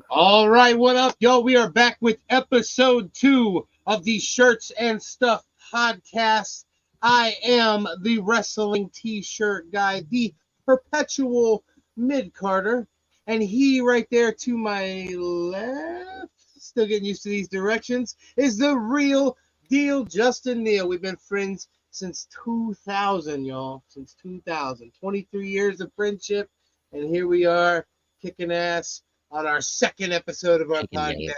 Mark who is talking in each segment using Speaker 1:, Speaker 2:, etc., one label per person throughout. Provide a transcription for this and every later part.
Speaker 1: All right, what up, yo? We are back with episode 2 of the Shirts and Stuff podcast. I am the wrestling t-shirt guy, the perpetual mid-carter, and he right there to my left, still getting used to these directions, is the real deal, Justin Neal. We've been friends since 2000, y'all. Since 2000. 23 years of friendship, and here we are kicking ass on our second episode of our podcast.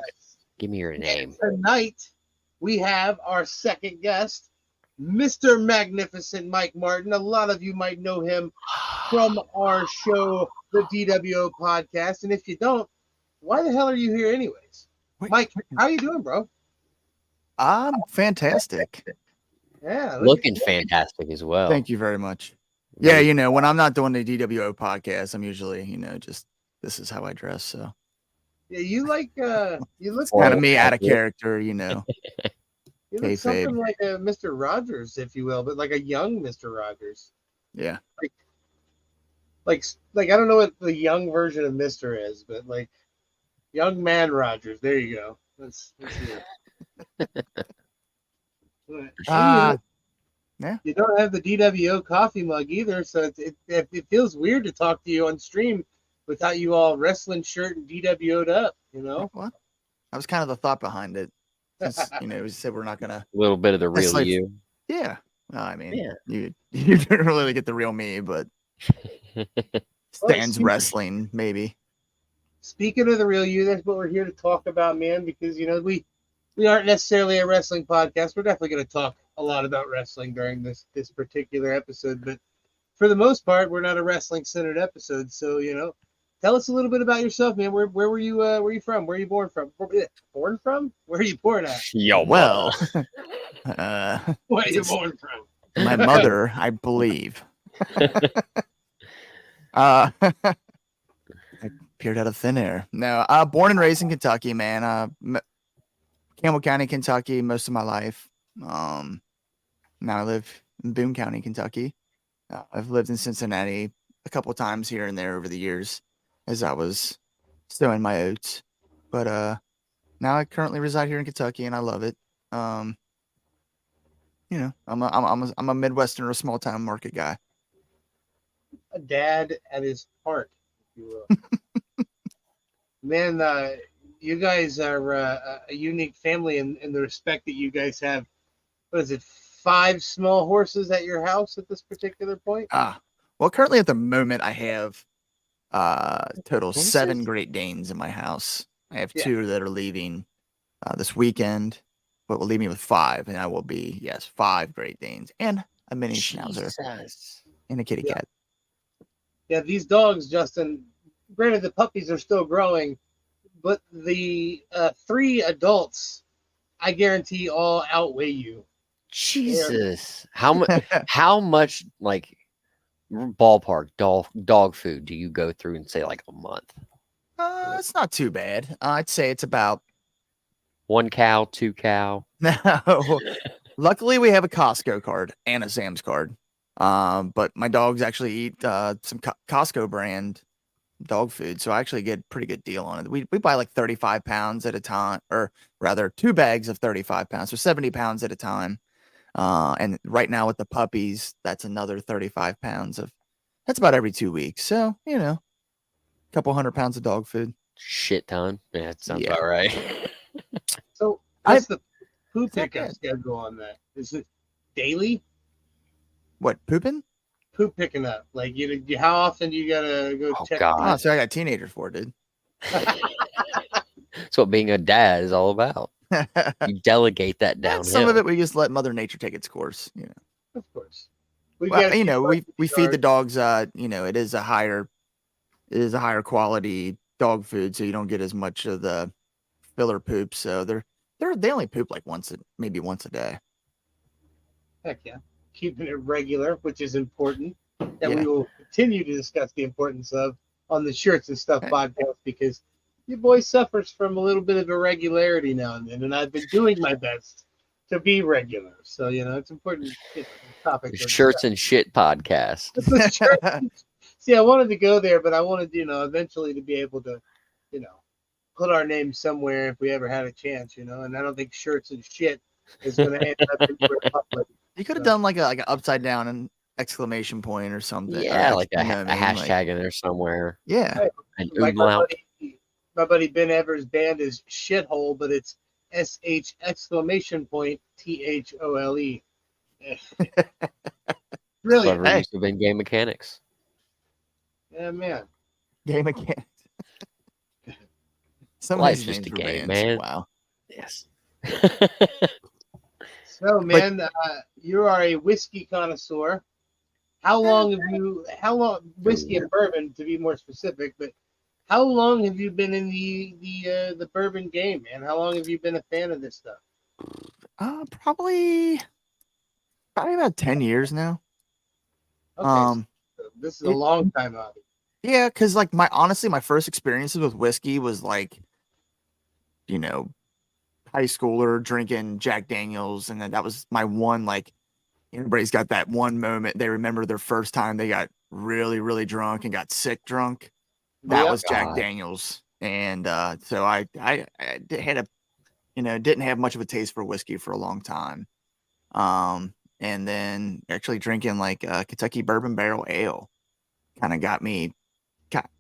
Speaker 2: Give me your name.
Speaker 1: Tonight, we have our second guest, Mr. Magnificent Mike Martin. A lot of you might know him from our show, the DWO podcast. And if you don't, why the hell are you here anyways? Mike, how you doing, bro?
Speaker 3: I'm fantastic.
Speaker 1: Yeah.
Speaker 2: Looking fantastic as well.
Speaker 3: Thank you very much. Yeah, when I'm not doing the DWO podcast, I'm usually, just this is how I dress. So
Speaker 1: yeah, you look
Speaker 3: kind of me out of character,
Speaker 1: You look something like a Mr. Rogers, if you will, but like a young Mr. Rogers.
Speaker 3: Yeah.
Speaker 1: Like I don't know what the young version of Mr. is, but like young man Rogers. There you go. That's it.
Speaker 3: Yeah.
Speaker 1: You don't have the DWO coffee mug either, so it feels weird to talk to you on stream without you all wrestling shirt and DWO'd up,
Speaker 3: Well, that was kind of the thought behind it. Since, we said we're not gonna
Speaker 2: a little bit of the real you.
Speaker 3: Yeah. Well, I mean, you didn't really get the real me, but Stan's wrestling, maybe. Speaking
Speaker 1: of the real you, that's what we're here to talk about, man, because we aren't necessarily a wrestling podcast. We're definitely gonna talk a lot about wrestling during this particular episode, but for the most part, we're not a wrestling centered episode. So, tell us a little bit about yourself, man. Where were you from? Where are you born from? Born from? Where are you born at?
Speaker 3: Yo, well,
Speaker 1: where are you born from?
Speaker 3: My mother, I believe. I appeared out of thin air. No, born and raised in Kentucky, man. Campbell County, Kentucky, most of my life. Now I live in Boone County, Kentucky. I've lived in Cincinnati a couple times here and there over the years as I was sowing my oats. But now I currently reside here in Kentucky and I love it. I'm a Midwestern or small town market guy.
Speaker 1: A dad at his heart, if you will. Man, you guys are a unique family in the respect that you guys have. What is it? 5 small horses at your house at this particular point?
Speaker 3: Well, currently at the moment I have total 7 Great Danes in my house. I have 2 that are leaving this weekend, but will leave me with 5, and I will be 5 Great Danes and a mini schnauzer and a kitty cat.
Speaker 1: Yeah, these dogs, Justin. Granted, the puppies are still growing, but the 3 adults, I guarantee, all outweigh you.
Speaker 2: Jesus, how much like ballpark dog food do you go through in say like a month?
Speaker 3: It's not too bad. I'd say it's about
Speaker 2: 1 cow, 2 cow.
Speaker 3: No, luckily we have a Costco card and a Sam's card. But my dogs actually eat some Costco brand dog food, so I actually get a pretty good deal on it. We buy like 35 pounds at a time, or rather 2 bags of 35 pounds, so 70 pounds at a time. And right now with the puppies, that's another 35 pounds that's about every 2 weeks. So, a couple 100 pounds of dog food.
Speaker 2: Shit ton. Yeah, that sounds about right.
Speaker 1: So what's the poop pickup schedule on that? Is it daily?
Speaker 3: What, pooping?
Speaker 1: Poop picking up. Like, how often do you gotta go check?
Speaker 3: Oh, so I got teenagers for it, dude.
Speaker 2: That's what being a dad is all about. You delegate that down.
Speaker 3: Some of it we just let Mother Nature take its course.
Speaker 1: Of course.
Speaker 3: We feed the dogs. It is a higher quality dog food, so you don't get as much of the filler poop. So they only poop like maybe once a day.
Speaker 1: Heck yeah. Keeping it regular, which is important. That we will continue to discuss the importance of on the Shirts and Stuff podcast, because your boy suffers from a little bit of irregularity now and then, and I've been doing my best to be regular. So, it's important to get the topic.
Speaker 2: Shirts and Shit podcast.
Speaker 1: See, I wanted to go there, but I wanted, eventually to be able to, put our name somewhere if we ever had a chance, and I don't think shirts and shit is going to end up anywhere public.
Speaker 3: You could have done like an upside down and exclamation point or something. Or
Speaker 2: Yeah, like
Speaker 3: you know what
Speaker 2: a
Speaker 3: I mean? Like,
Speaker 2: hashtag in there somewhere.
Speaker 3: yeah.
Speaker 1: Right.
Speaker 2: An
Speaker 1: Like
Speaker 2: umlaut.
Speaker 1: my buddy Ben Evers' band is Shithole, but it's SH exclamation point THOLE. Brilliant.
Speaker 2: Clever
Speaker 3: Hey.
Speaker 2: use of in-game mechanics.
Speaker 1: Yeah, man.
Speaker 3: Game mechanics. Some
Speaker 2: Life's
Speaker 3: of these
Speaker 2: just
Speaker 3: names
Speaker 2: a
Speaker 3: for
Speaker 2: game,
Speaker 3: bands.
Speaker 2: man.
Speaker 3: Wow.
Speaker 2: Yes.
Speaker 1: So, man, you are a whiskey connoisseur. How long whiskey and bourbon to be more specific, but how long have you been in the bourbon game, man? How long have you been a fan of this stuff?
Speaker 3: Probably about 10 years now.
Speaker 1: Okay, so this is a long time hobby.
Speaker 3: Yeah, because like honestly, my first experiences with whiskey was like, high schooler drinking Jack Daniels, and then that was my one, like, everybody's got that one moment they remember their first time they got really, really drunk and got sick drunk. That
Speaker 1: Yep.
Speaker 3: was Jack
Speaker 2: God.
Speaker 3: Daniels. And so I had didn't have much of a taste for whiskey for a long time. And then actually drinking like Kentucky Bourbon Barrel Ale kind of got me.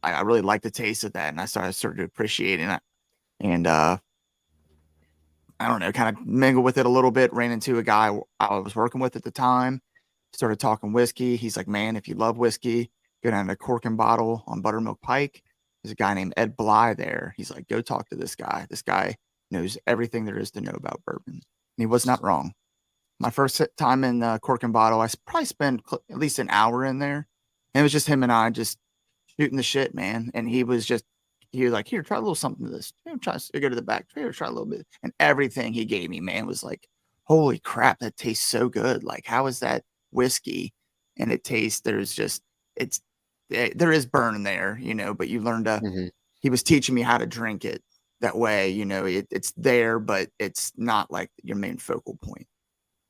Speaker 3: I really liked the taste of that, and I started appreciating it. And I don't know, kind of mingle with it a little bit. Ran into a guy I was working with at the time. Started talking whiskey. He's like, "Man, if you love whiskey, go down to Cork and Bottle on Buttermilk Pike. There's a guy named Ed Bly there." He's like, "Go talk to this guy. This guy knows everything there is to know about bourbon." And he was not wrong. My first time in Cork and Bottle, I probably spent at least an hour in there. And it was just him and I just shooting the shit, man. And he was like, "Here, try a little something to this. Here, try to go to the back. Here, try a little bit." And everything he gave me, man, was like, "Holy crap, that tastes so good. Like, how is that whiskey?" And it tastes, there is burn there, but you learn to,
Speaker 2: Mhm.
Speaker 3: he was teaching me how to drink it that way, it's there, but it's not like your main focal point.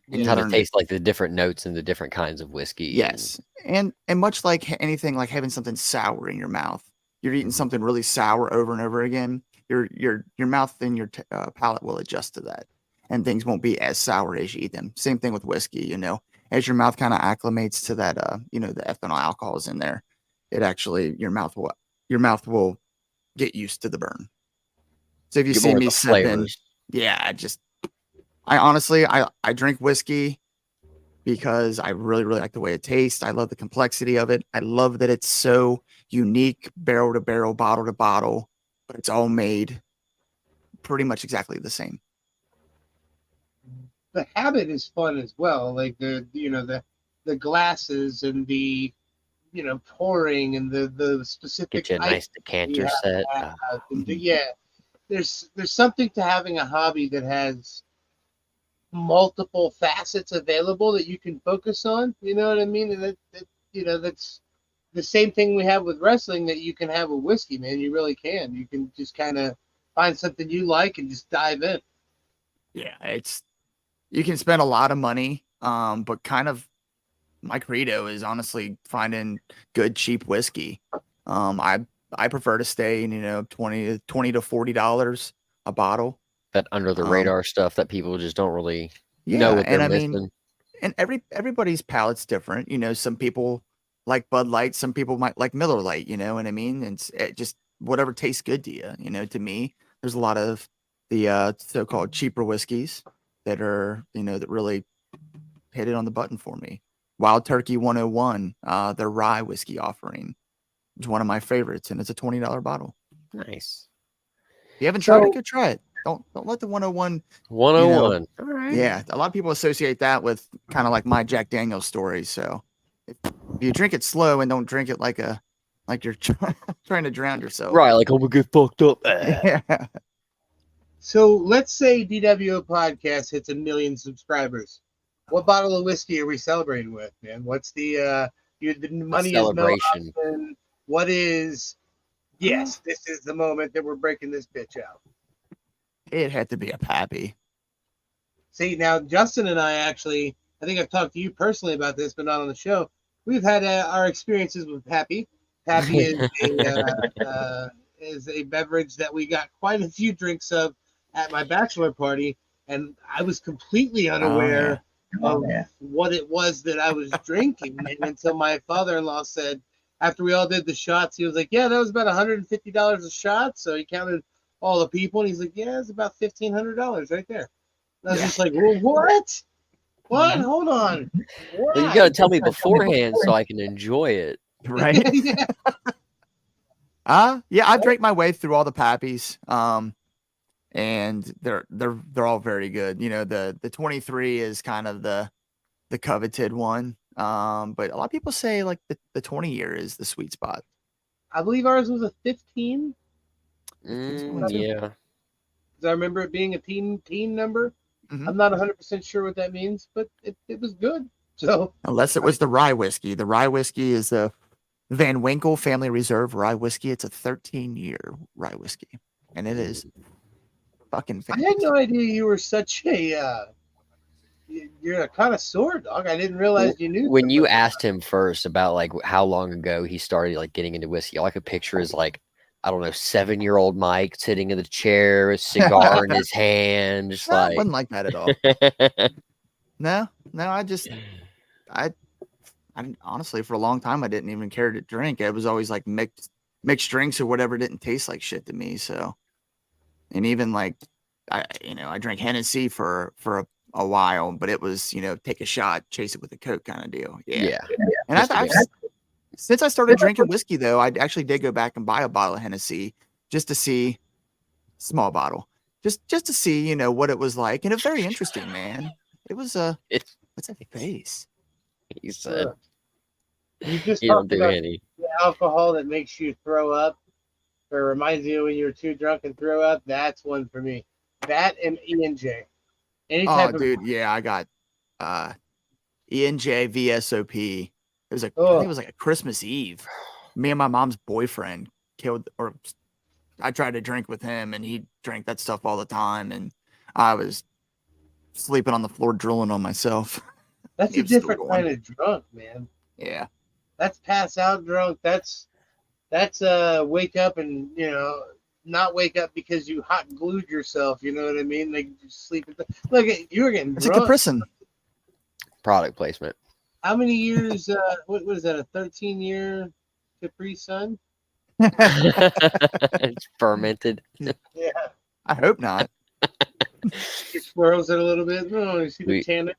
Speaker 3: And you
Speaker 2: How to
Speaker 3: learn
Speaker 2: taste like the different notes and the different kinds of whiskey.
Speaker 3: yes. And much like anything, like having something sour in your mouth, you're eating
Speaker 2: Mhm.
Speaker 3: something really sour over and over again, your mouth and your palate will adjust to that, and things won't be as sour as you eat them. Same thing with whiskey, as your mouth kind of acclimates to that, the ethanol alcohols in there, it actually, your mouth will get used to the burn. So if you
Speaker 2: Get
Speaker 3: see
Speaker 2: more of
Speaker 3: me
Speaker 2: the
Speaker 3: sipping,
Speaker 2: flavors.
Speaker 3: yeah, I honestly, I drink whiskey because I really, really like the way it tastes. I love the complexity of it. I love that it's so unique, barrel to barrel, bottle to bottle, but it's all made pretty much exactly the same.
Speaker 1: The habit is fun as well. Like the glasses and the pouring and the specific
Speaker 2: Get you a
Speaker 1: item
Speaker 2: nice
Speaker 1: you
Speaker 2: decanter
Speaker 1: have
Speaker 2: set.
Speaker 1: to have. And yeah, there's something to having a hobby that has multiple facets available that you can focus on. You know what I mean? And that's the same thing we have with wrestling that you can have with whiskey, man. You really can. You can just kind of find something you like and just dive in.
Speaker 3: Yeah, you can spend a lot of money, but kind of my credo is honestly finding good cheap whiskey. I prefer to stay in, $20 to $40 a bottle.
Speaker 2: That under the radar stuff that people just don't really know
Speaker 3: Yeah,
Speaker 2: what
Speaker 3: and
Speaker 2: they're
Speaker 3: I mean,
Speaker 2: missing.
Speaker 3: and everybody's palate's different. Some people like Bud Light, some people might like Miller Lite. You know what I mean? And it just whatever tastes good to you. To me, there's a lot of the so-called cheaper whiskeys that are that really hit it on the button for me. Wild Turkey 101, their rye whiskey offering, is one of my favorites, and it's a $20 bottle.
Speaker 2: Nice.
Speaker 3: If you haven't tried it, go try it. Don't let the 101.
Speaker 2: 101. All right.
Speaker 3: Yeah, a lot of people associate that with kind of like my Jack Daniel's story. So if you drink it slow and don't drink it like you're trying to drown yourself.
Speaker 2: Right, like, oh, we get fucked up.
Speaker 3: Yeah.
Speaker 1: So let's say DWO Podcast hits 1 million subscribers. What bottle of whiskey are we celebrating with, man? What's the money is no option. What is? Yes, this is the moment that we're breaking this bitch out.
Speaker 3: It had to be a Pappy.
Speaker 1: See, now Justin and I I think I've talked to you personally about this, but not on the show. We've had our experiences with Pappy. Pappy is is a beverage that we got quite a few drinks of at my bachelor party, and I was completely unaware of what it was that I was drinking. And until my father-in-law said, after we all did the shots, he was like, "Yeah, that was about $150 a shot." So he counted all the people, and he's like, "Yeah, it's about $1,500 right there." And I was just like, "Well, what? What? Hold on.
Speaker 2: Well, you got to
Speaker 1: Why?"
Speaker 2: tell me beforehand so I can enjoy it.
Speaker 3: Right?
Speaker 1: Yeah.
Speaker 3: Yeah, I've drank my way through all the Pappies. And they're all very good. You know, the 23 is kind of the coveted one. But a lot of people say like the 20-year is the sweet spot.
Speaker 1: I believe ours was a 15.
Speaker 2: Yeah.
Speaker 1: Because I remember it being a teen number.
Speaker 3: Mhm.
Speaker 1: I'm not 100% sure what that means, but it was good. So
Speaker 3: Unless it was the rye whiskey. The rye whiskey is the Van Winkle Family Reserve rye whiskey. It's a 13-year rye whiskey, and it is fucking
Speaker 1: I had
Speaker 3: fantastic.
Speaker 1: no idea you were such a you're a connoisseur, dog. I didn't realize you knew.
Speaker 2: When you asked him first about like how long ago he started like getting into whiskey, all I could picture is like, I don't know, 7-year-old Mike sitting in the chair, a cigar in his hand, just
Speaker 3: No, it
Speaker 2: like
Speaker 3: wasn't like that at all. No, I honestly for a long time I didn't even care to drink. It was always like mixed drinks or whatever didn't taste like shit to me. So, and even like I drank Hennessy for a while, but it was take a shot, chase it with a Coke kind of deal. Yeah. And
Speaker 2: Just
Speaker 3: I've since I started drinking whiskey though, I actually did go back and buy a bottle of Hennessy just to see small bottle, just to see what it was like, and it was very interesting, man. It was what's that face?
Speaker 2: he said,
Speaker 1: You just
Speaker 2: you don't
Speaker 1: talked
Speaker 2: do
Speaker 1: about
Speaker 2: any.
Speaker 1: the alcohol that makes you throw up, or reminds you when you were too drunk and throw up. That's one for me. That and E&J. Any type
Speaker 3: Oh,
Speaker 1: of
Speaker 3: dude, yeah, I got ENJ VSOP. It was I think it
Speaker 1: oh,
Speaker 3: was like a Christmas Eve. Me and my mom's boyfriend killed, or I tried to drink with him, and he drank that stuff all the time, and I was sleeping on the floor, drooling on myself.
Speaker 1: that's
Speaker 3: He
Speaker 1: a
Speaker 3: was still
Speaker 1: different
Speaker 3: going.
Speaker 1: kind of drunk, man.
Speaker 3: Yeah.
Speaker 1: That's pass out drunk. That's wake up and not wake up because you hot glued yourself. You know what I mean? Like you sleep. Look, you were getting
Speaker 3: It's a
Speaker 1: drunk.
Speaker 3: Capricin.
Speaker 2: Product placement.
Speaker 1: How many years? What was that? A 13-year Capri Sun?
Speaker 2: It's fermented.
Speaker 1: Yeah,
Speaker 3: I hope not.
Speaker 1: it swirls it a little bit. Oh, you see the
Speaker 2: We
Speaker 1: tannin?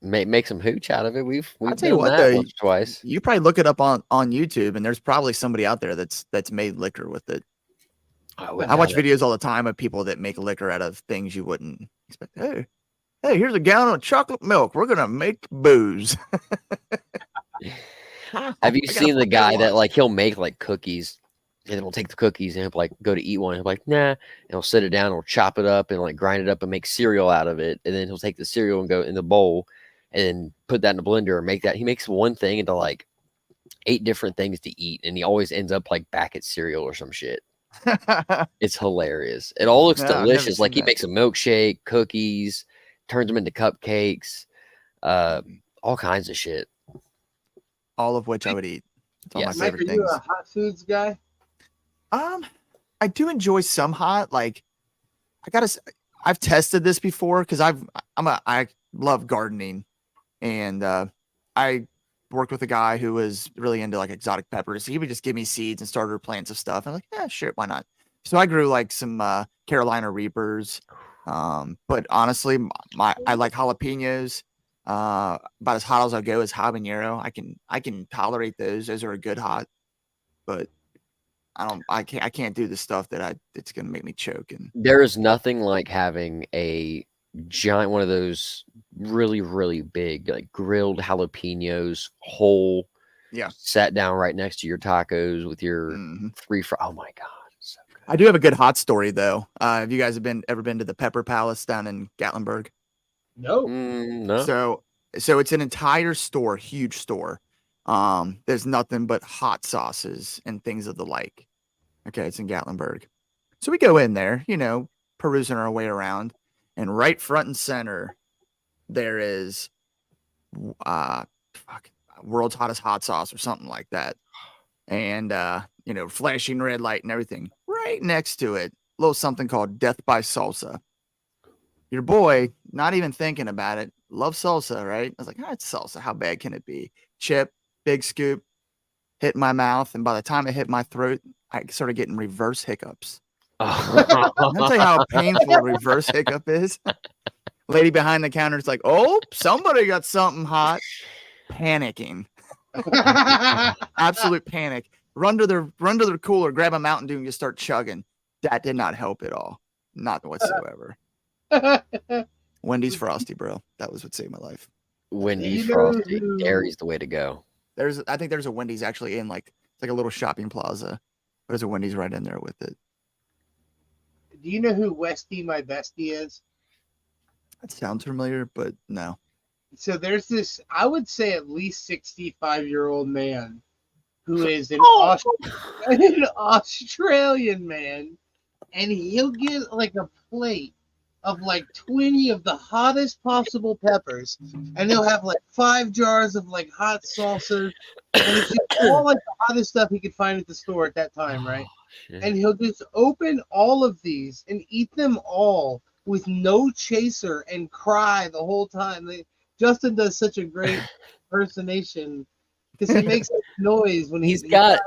Speaker 2: make some hooch out of it. We've
Speaker 3: I'll tell you
Speaker 2: done
Speaker 3: what
Speaker 2: that
Speaker 3: though,
Speaker 2: once or twice.
Speaker 3: you probably look it up on YouTube, and there's probably somebody out there that's made liquor with it.
Speaker 2: I
Speaker 3: I
Speaker 2: wouldn't
Speaker 3: watch
Speaker 2: doubt it.
Speaker 3: videos all the time of people that make liquor out of things you wouldn't expect. Hey, here's a gallon of chocolate milk. We're gonna make booze.
Speaker 2: Have you
Speaker 3: I gotta
Speaker 2: seen the
Speaker 3: fucking
Speaker 2: guy that
Speaker 3: watch.
Speaker 2: like he'll make like cookies and then he'll take the cookies and he'll like go to eat one and he'll be like, nah, and he'll sit it down, and he'll chop it up and like grind it up and make cereal out of it. And then he'll take the cereal and go in the bowl and then put that in the blender and make that. He makes one thing into like 8 different things to eat, and he always ends up like back at cereal or some shit. It's hilarious. It all looks
Speaker 3: No, I've never
Speaker 2: delicious. Like
Speaker 3: seen
Speaker 2: he
Speaker 3: that.
Speaker 2: makes a milkshake, cookies, turns them into cupcakes, all kinds of shit.
Speaker 3: All of which I would eat. It's all
Speaker 2: Yes.
Speaker 3: my
Speaker 1: Mike, are
Speaker 3: favorite
Speaker 1: you
Speaker 3: things.
Speaker 1: a hot foods guy?
Speaker 3: I do enjoy some hot. Like I've tested this before because I love gardening, and I worked with a guy who was really into like exotic peppers. He would just give me seeds and starter plants of stuff. I'm like, yeah, sure, why not? So I grew like some Carolina Reapers. But honestly, I like jalapenos. About as hot as I go is habanero. I can tolerate those. Those are a good hot, but I can't do the stuff it's gonna make me choke. And
Speaker 2: There is nothing like having a giant one of those really, really big, like grilled jalapenos, whole,
Speaker 3: yeah,
Speaker 2: sat down right next to your tacos with your
Speaker 3: mhm.
Speaker 2: 3 fry. Oh my God. It's so good.
Speaker 3: I do have a good hot story though. Have you guys ever been to the Pepper Palace down in Gatlinburg?
Speaker 1: No.
Speaker 2: No.
Speaker 3: So it's an entire store, huge store. There's nothing but hot sauces and things of the like. Okay, it's in Gatlinburg. So we go in there, perusing our way around, and right front and center there is fuck, world's hottest hot sauce or something like that. And flashing red light and everything. Right next to it, a little something called Death by Salsa. Your boy, not even thinking about it, loves salsa, right? I was like, it's salsa. How bad can it be? Chip, big scoop, hit my mouth. And by the time it hit my throat, I started getting reverse hiccups. I'll tell you how painful a reverse hiccup is. Lady behind the counter is like, oh, somebody got something hot. Panicking. Absolute panic. Run to their cooler, grab a Mountain Dew, and just start chugging. That did not help at all. Not whatsoever. Wendy's Frosty, bro. That was what saved my life.
Speaker 2: Wendy's Frosty. Dairy's the way to go.
Speaker 3: I think there's a Wendy's actually in it's like a little shopping plaza. There's a Wendy's right in there with it.
Speaker 1: Do you know who Westy my bestie is?
Speaker 3: That sounds familiar, but no.
Speaker 1: So there's this, I would say at least 65-year-old man who is an Australian man, and he'll get like a plate of like 20 of the hottest possible peppers, and he'll have like 5 jars of like hot salsa, and it's just all like the hottest stuff he could find at the store at that time, right? And he'll just open all of these and eat them all with no chaser and cry the whole time. Justin does such a great impersonation because he makes a noise when he's got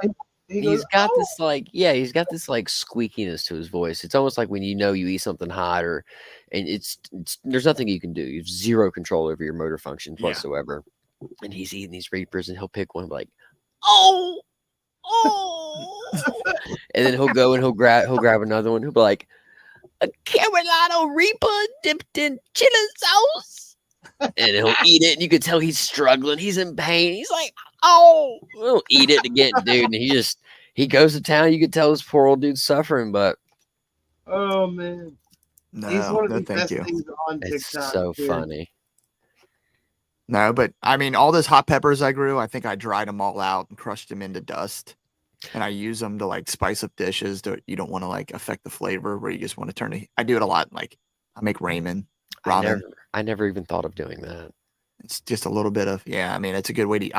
Speaker 1: this like squeakiness to his voice. It's almost like when you eat something hot, and it's there's nothing you can do. You have zero control over your motor functions whatsoever. And he's eating these Reapers, and he'll pick one like, oh, and then he'll go and he'll grab another one. He'll be like, a Carolina Reaper dipped in chili sauce. And he'll eat it, and you can tell he's struggling. He's in pain. He's like, oh, he'll eat it again, dude. And he goes to town. You can tell this poor old dude's suffering, but oh man, he's one of the best things on TikTok.
Speaker 2: It's so funny.
Speaker 3: No, but I mean, all those hot peppers I grew, I think I dried them all out and crushed them into dust. And I use them to like spice up dishes that you don't want to like affect the flavor, where you just want to turn it. I do it a lot. Like I make ramen.
Speaker 2: I never even thought of doing that.
Speaker 3: It's just a little bit of, I mean, it's a good way to,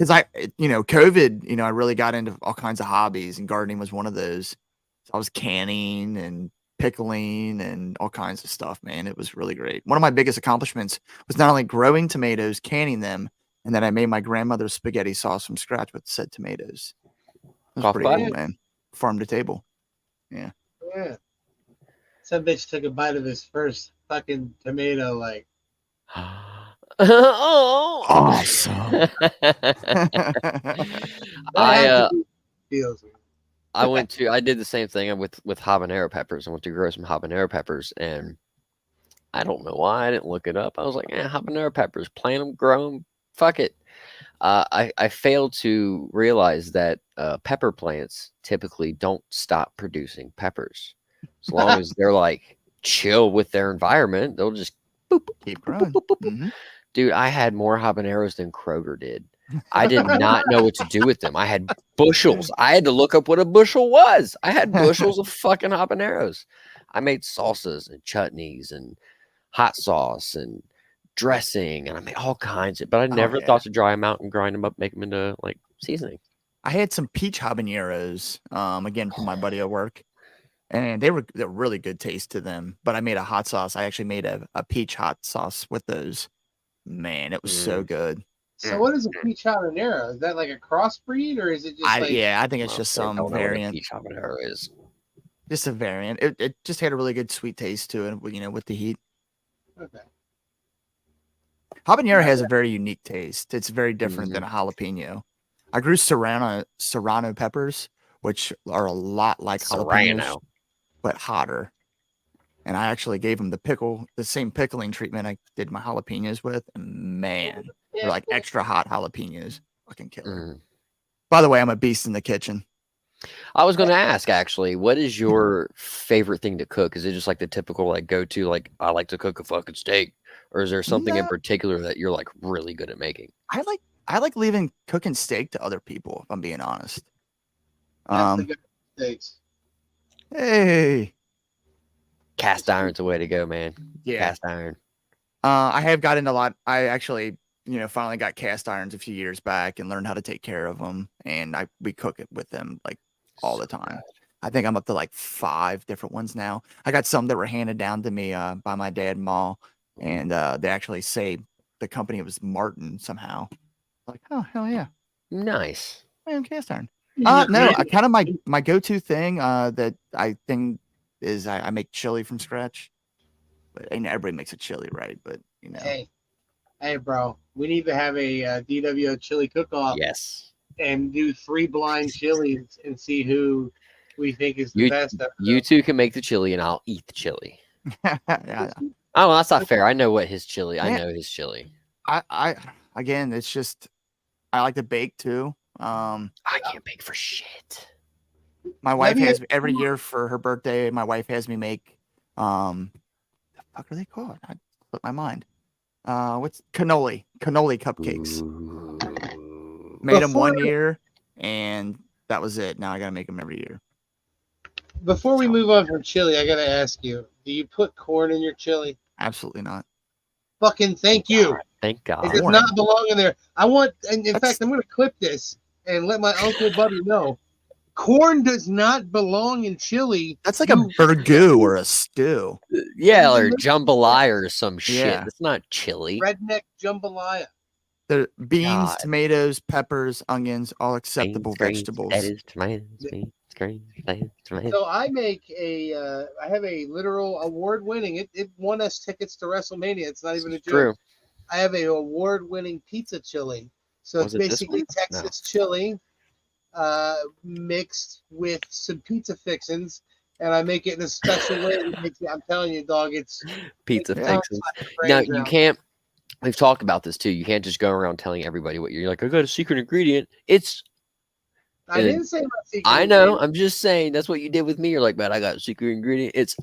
Speaker 3: COVID, I really got into all kinds of hobbies, and gardening was one of those. So I was canning and pickling and all kinds of stuff, man. It was really great. One of my biggest accomplishments was not only growing tomatoes, canning them, and then I made my grandmother's spaghetti sauce from scratch with said tomatoes. It was pretty cool, man. Farm to table. Yeah.
Speaker 1: Yeah. Some bitch took a bite of his first fucking tomato, like.
Speaker 2: Oh,
Speaker 3: awesome.
Speaker 2: I did the same thing with habanero peppers. I went to grow some habanero peppers, and I don't know why I didn't look it up. I was like, habanero peppers, plant them, grow them, fuck it. I failed to realize that pepper plants typically don't stop producing peppers. As long as they're like chill with their environment, they'll just
Speaker 3: keep growing.
Speaker 2: Boop, boop, boop. Mm-hmm. Dude, I had more habaneros than Kroger did. I did not know what to do with them. I had bushels. I had to look up what a bushel was. I had bushels of fucking habaneros. I made salsas and chutneys and hot sauce and dressing, and I made all kinds of, but I never thought to dry them out and grind them up, make them into like seasoning.
Speaker 3: I had some peach habaneros, again, from my buddy at work, and they're really good taste to them. But I made a hot sauce. I actually made a peach hot sauce with those. Man, it was so good.
Speaker 1: So what is a peach habanero? Is that like a crossbreed, or is it just like?
Speaker 3: Yeah, I think it's just some variant.
Speaker 2: Peach habanero is
Speaker 3: just a variant. It just had a really good sweet taste to it, with the heat.
Speaker 1: Okay.
Speaker 3: Habanero has a very unique taste. It's very different than a jalapeno. I grew serrano peppers, which are a lot like jalapenos, but hotter. And I actually gave them the same pickling treatment I did my jalapenos with. And man, they're like extra hot jalapenos. Fucking killer. By the way, I'm a beast in the kitchen.
Speaker 2: I was going to ask, actually, what is your favorite thing to cook? Is it just like the typical like go-to, like I like to cook a fucking steak, or is there something in particular that you're like really good at making?
Speaker 3: I like leaving cooking steak to other people, if I'm being honest.
Speaker 1: That's the good steaks.
Speaker 3: Hey.
Speaker 2: Cast iron's the way to go, man.
Speaker 3: Yeah.
Speaker 2: Cast iron.
Speaker 3: I have gotten a lot. I actually finally got cast irons a few years back and learned how to take care of them, and we cook it with them like all the time. I think I'm up to like 5 different ones now. I got some that were handed down to me by my dad and ma, and they actually say the company was Martin somehow. Like, oh hell yeah,
Speaker 2: Nice.
Speaker 3: man, cast iron.
Speaker 1: Yeah,
Speaker 3: No,
Speaker 1: man.
Speaker 3: kind of my go-to thing that I think is I make chili from scratch. But and everybody makes a chili, right? But
Speaker 1: Hey, bro, we need to have a DWO chili cook-off
Speaker 2: Yes.
Speaker 1: and do 3 blind chilies and see who we think is the
Speaker 2: You
Speaker 1: best.
Speaker 2: you two can make the chili, and I'll eat the chili.
Speaker 3: yeah,
Speaker 2: Oh, well, that's not fair. I know what his chili. I
Speaker 3: Man.
Speaker 2: know his chili.
Speaker 3: I again, it's just I like to bake too.
Speaker 2: I can't bake for shit.
Speaker 3: My wife has every year for her birthday. My wife has me make the fuck are they called? I slipped my mind. What's cannoli cupcakes?
Speaker 2: Ooh.
Speaker 3: Made them one year, and that was it. Now I gotta make them every year.
Speaker 1: Before we move on from chili, I gotta ask you: do you put corn in your chili?
Speaker 3: Absolutely not.
Speaker 1: Fucking thank you.
Speaker 2: Thank God.
Speaker 1: It does not belong in there. I want, and in fact, I'm going to clip this and let my uncle Bubby know. Corn does not belong in chili.
Speaker 3: That's like a burgoo or a stew.
Speaker 2: Yeah, or jambalaya or some shit.
Speaker 3: Yeah.
Speaker 2: It's not chili.
Speaker 1: Redneck jambalaya.
Speaker 3: The beans,
Speaker 2: God.
Speaker 3: tomatoes, peppers, onions, all acceptable
Speaker 2: Beans, greens,
Speaker 3: vegetables.
Speaker 2: potatoes, tomatoes, beans, greens, potatoes, tomatoes.
Speaker 1: So I make I have a literal award-winning. It won us tickets to WrestleMania. It's not even a joke.
Speaker 2: True.
Speaker 1: I have a award-winning pizza chili. So
Speaker 2: Was
Speaker 1: it's
Speaker 2: it this
Speaker 1: basically
Speaker 2: one?
Speaker 1: Texas chili mixed with some pizza fixins, and I make it in a special way. I'm telling you, dog, it's
Speaker 2: Pizza
Speaker 1: it
Speaker 2: fixins.
Speaker 1: like
Speaker 2: Now you can't. We've talked about this too. You can't just go around telling everybody what you're like. I got a secret ingredient.
Speaker 1: I didn't say my secret.
Speaker 2: I know. I'm just saying that's what you did with me. You're like, man, I got a secret ingredient. It's.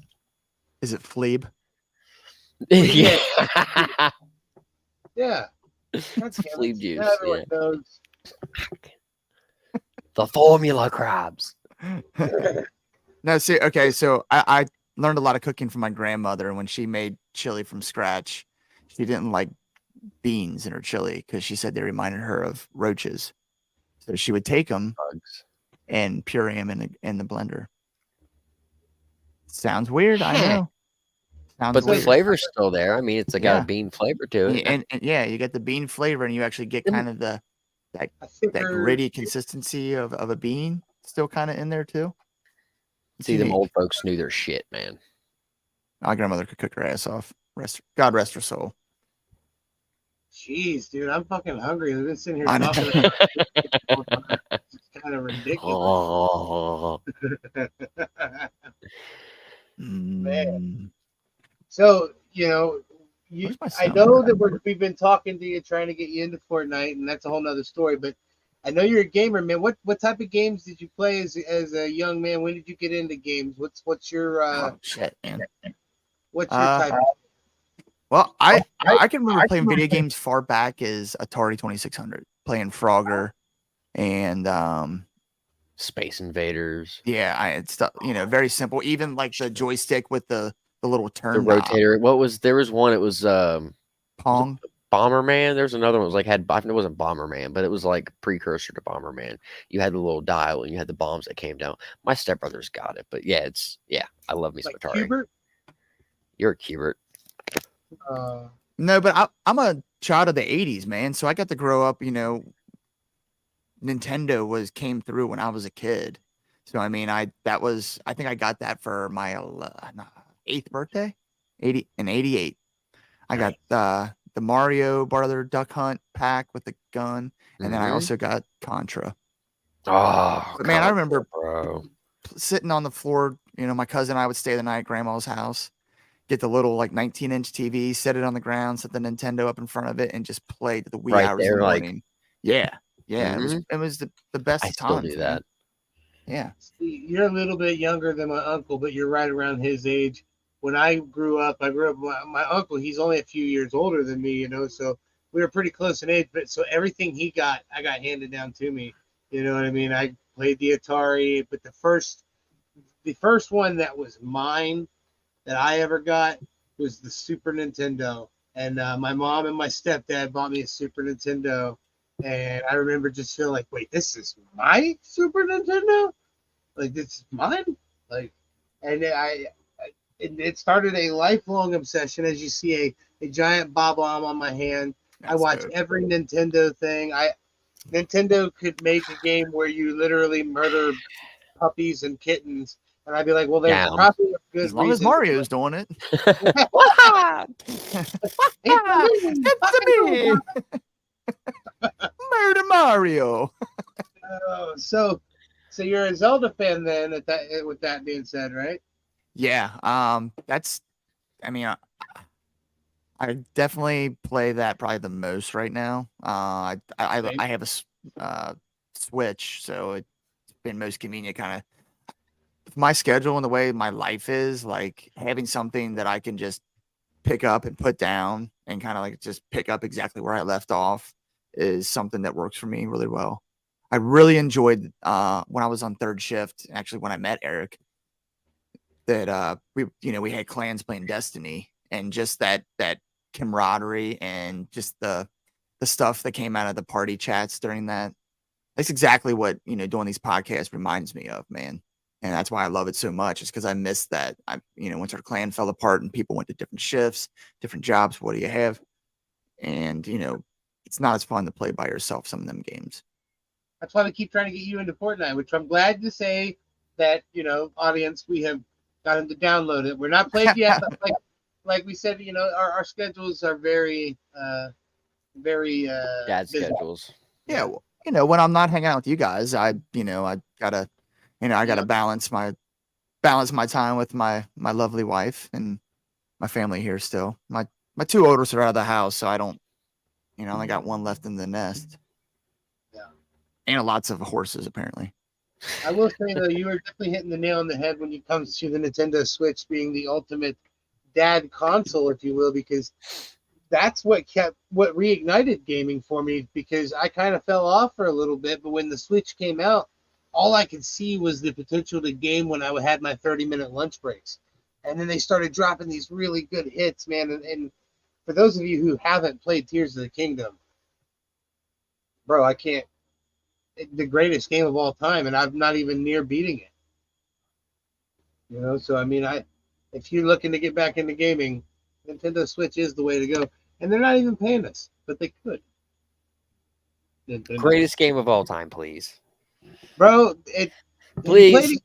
Speaker 3: Is it Fleeb?
Speaker 2: Yeah.
Speaker 1: Yeah.
Speaker 2: It's Fleeb juice.
Speaker 1: Everyone
Speaker 2: Yeah.
Speaker 1: knows.
Speaker 2: The formula crabs.
Speaker 3: No, see, okay, so I learned a lot of cooking from my grandmother, and when she made chili from scratch, she didn't like beans in her chili because she said they reminded her of roaches. So she would take them
Speaker 2: Bugs.
Speaker 3: and puree them in the blender. Sounds weird, I know. Sounds
Speaker 2: But
Speaker 3: weird.
Speaker 2: the flavor's still there. I mean, it's got
Speaker 3: Yeah.
Speaker 2: a bean flavor to it.
Speaker 3: And yeah, you get the bean flavor, and you actually get kind of that gritty consistency of a bean still kind of in there too.
Speaker 2: See, them old folks knew their shit, man.
Speaker 3: My grandmother could cook her ass off. God rest her soul.
Speaker 1: Jeez, dude, I'm fucking hungry. I've been sitting here
Speaker 3: I know.
Speaker 1: talking about it's kind of ridiculous.
Speaker 2: Oh.
Speaker 1: Man. So, I know that we've been talking to you, trying to get you into Fortnite, and that's a whole nother story, but I know you're a gamer, man. What type of games did you play as a young man? When did you get into games? What's your
Speaker 3: shit, man.
Speaker 1: What's your type?
Speaker 3: Well, I can remember playing video games far back as Atari 2600, playing Frogger and
Speaker 2: Space Invaders.
Speaker 3: Yeah, it's stuff, very simple. Even like the joystick with the little turn
Speaker 2: The rotator. There was one, it was
Speaker 3: Pong.
Speaker 2: Bomberman. There's another one. It was like it wasn't Bomberman, but it was like precursor to Bomberman. You had the little dial and you had the bombs that came down. My stepbrother's got it, but yeah, I love me some Atari.
Speaker 1: Hubert?
Speaker 2: You're a Hubert.
Speaker 3: No, but I'm a child of the 80s, man. So I got to grow up, Nintendo came through when I was a kid. So I mean, I think I got that for my 8th birthday, 88. I got the Mario Brother Duck Hunt pack with the gun, and then I also got Contra.
Speaker 2: Oh,
Speaker 3: but man, I remember
Speaker 2: sitting
Speaker 3: on the floor. My cousin and I would stay the night at grandma's house, get the little 19-inch TV, set it on the ground, set the Nintendo up in front of it, and just play to the wee hours of the morning. Yeah. It was the best
Speaker 2: I
Speaker 3: time.
Speaker 2: Still do that.
Speaker 3: Yeah.
Speaker 1: See, you're a little bit younger than my uncle, but you're right around his age. When I grew up my uncle, he's only a few years older than me, so we were pretty close in age, but so everything he got, I got handed down to me. You know what I mean? I played the Atari, but the first one that was mine that I ever got was the Super Nintendo. And my mom and my stepdad bought me a Super Nintendo, and I remember just feeling like, wait, this is my Super Nintendo? Like, this is mine? Like, and it started a lifelong obsession. As you see a giant bob omb on my hand. I
Speaker 3: That's
Speaker 1: watch
Speaker 3: dope.
Speaker 1: every Nintendo thing. Nintendo could make a game where you literally murder puppies and kittens, and I'd be like, well, there's
Speaker 2: Down.
Speaker 1: probably a good
Speaker 3: As long as
Speaker 1: reason.
Speaker 3: Mario's doing it.
Speaker 2: Wah!
Speaker 1: It's a me,
Speaker 3: It's me, Murder Mario.
Speaker 1: So you're a Zelda fan then? With that being said, right?
Speaker 3: Yeah. That's. I mean, I definitely play that probably the most right now. I have a Switch, so it's been most convenient. Kind of my schedule and the way my life is, like having something that I can just pick up and put down and kind of like just pick up exactly where I left off is something that works for me really well. I really enjoyed when I was on third shift, actually when I met Eric, that we had clans playing Destiny and just that camaraderie and just the stuff that came out of the party chats during that. That's exactly what doing these podcasts reminds me of, man. And that's why I love it so much. It's because I missed that. Once our clan fell apart and people went to different shifts, different jobs. What do you have? And it's not as fun to play by yourself. Some of them games.
Speaker 1: That's why we keep trying to get you into Fortnite, which I'm glad to say that audience, we have got him to download it. We're not played yet, but like we said, our schedules are very
Speaker 2: Dad
Speaker 1: busy.
Speaker 2: schedules.
Speaker 3: Yeah, well, when I'm not hanging out with you guys, I gotta
Speaker 1: Yeah.
Speaker 3: balance my time with my lovely wife and my family here still. My two oldest are out of the house, so I don't, only got one left in the nest.
Speaker 1: Yeah.
Speaker 3: And lots of horses apparently.
Speaker 1: I will say though, you are definitely hitting the nail on the head when it comes to the Nintendo Switch being the ultimate dad console, if you will, because that's what reignited gaming for me, because I kind of fell off for a little bit, but when the Switch came out, all I could see was the potential to game when I had my 30-minute lunch breaks. And then they started dropping these really good hits, man. And for those of you who haven't played Tears of the Kingdom, bro, I can't. The greatest game of all time, and I'm not even near beating it. So I mean, if you're looking to get back into gaming, Nintendo Switch is the way to go. And they're not even paying us, but they could. Nintendo.
Speaker 2: Greatest game of all time, please.
Speaker 1: Bro,
Speaker 2: Please.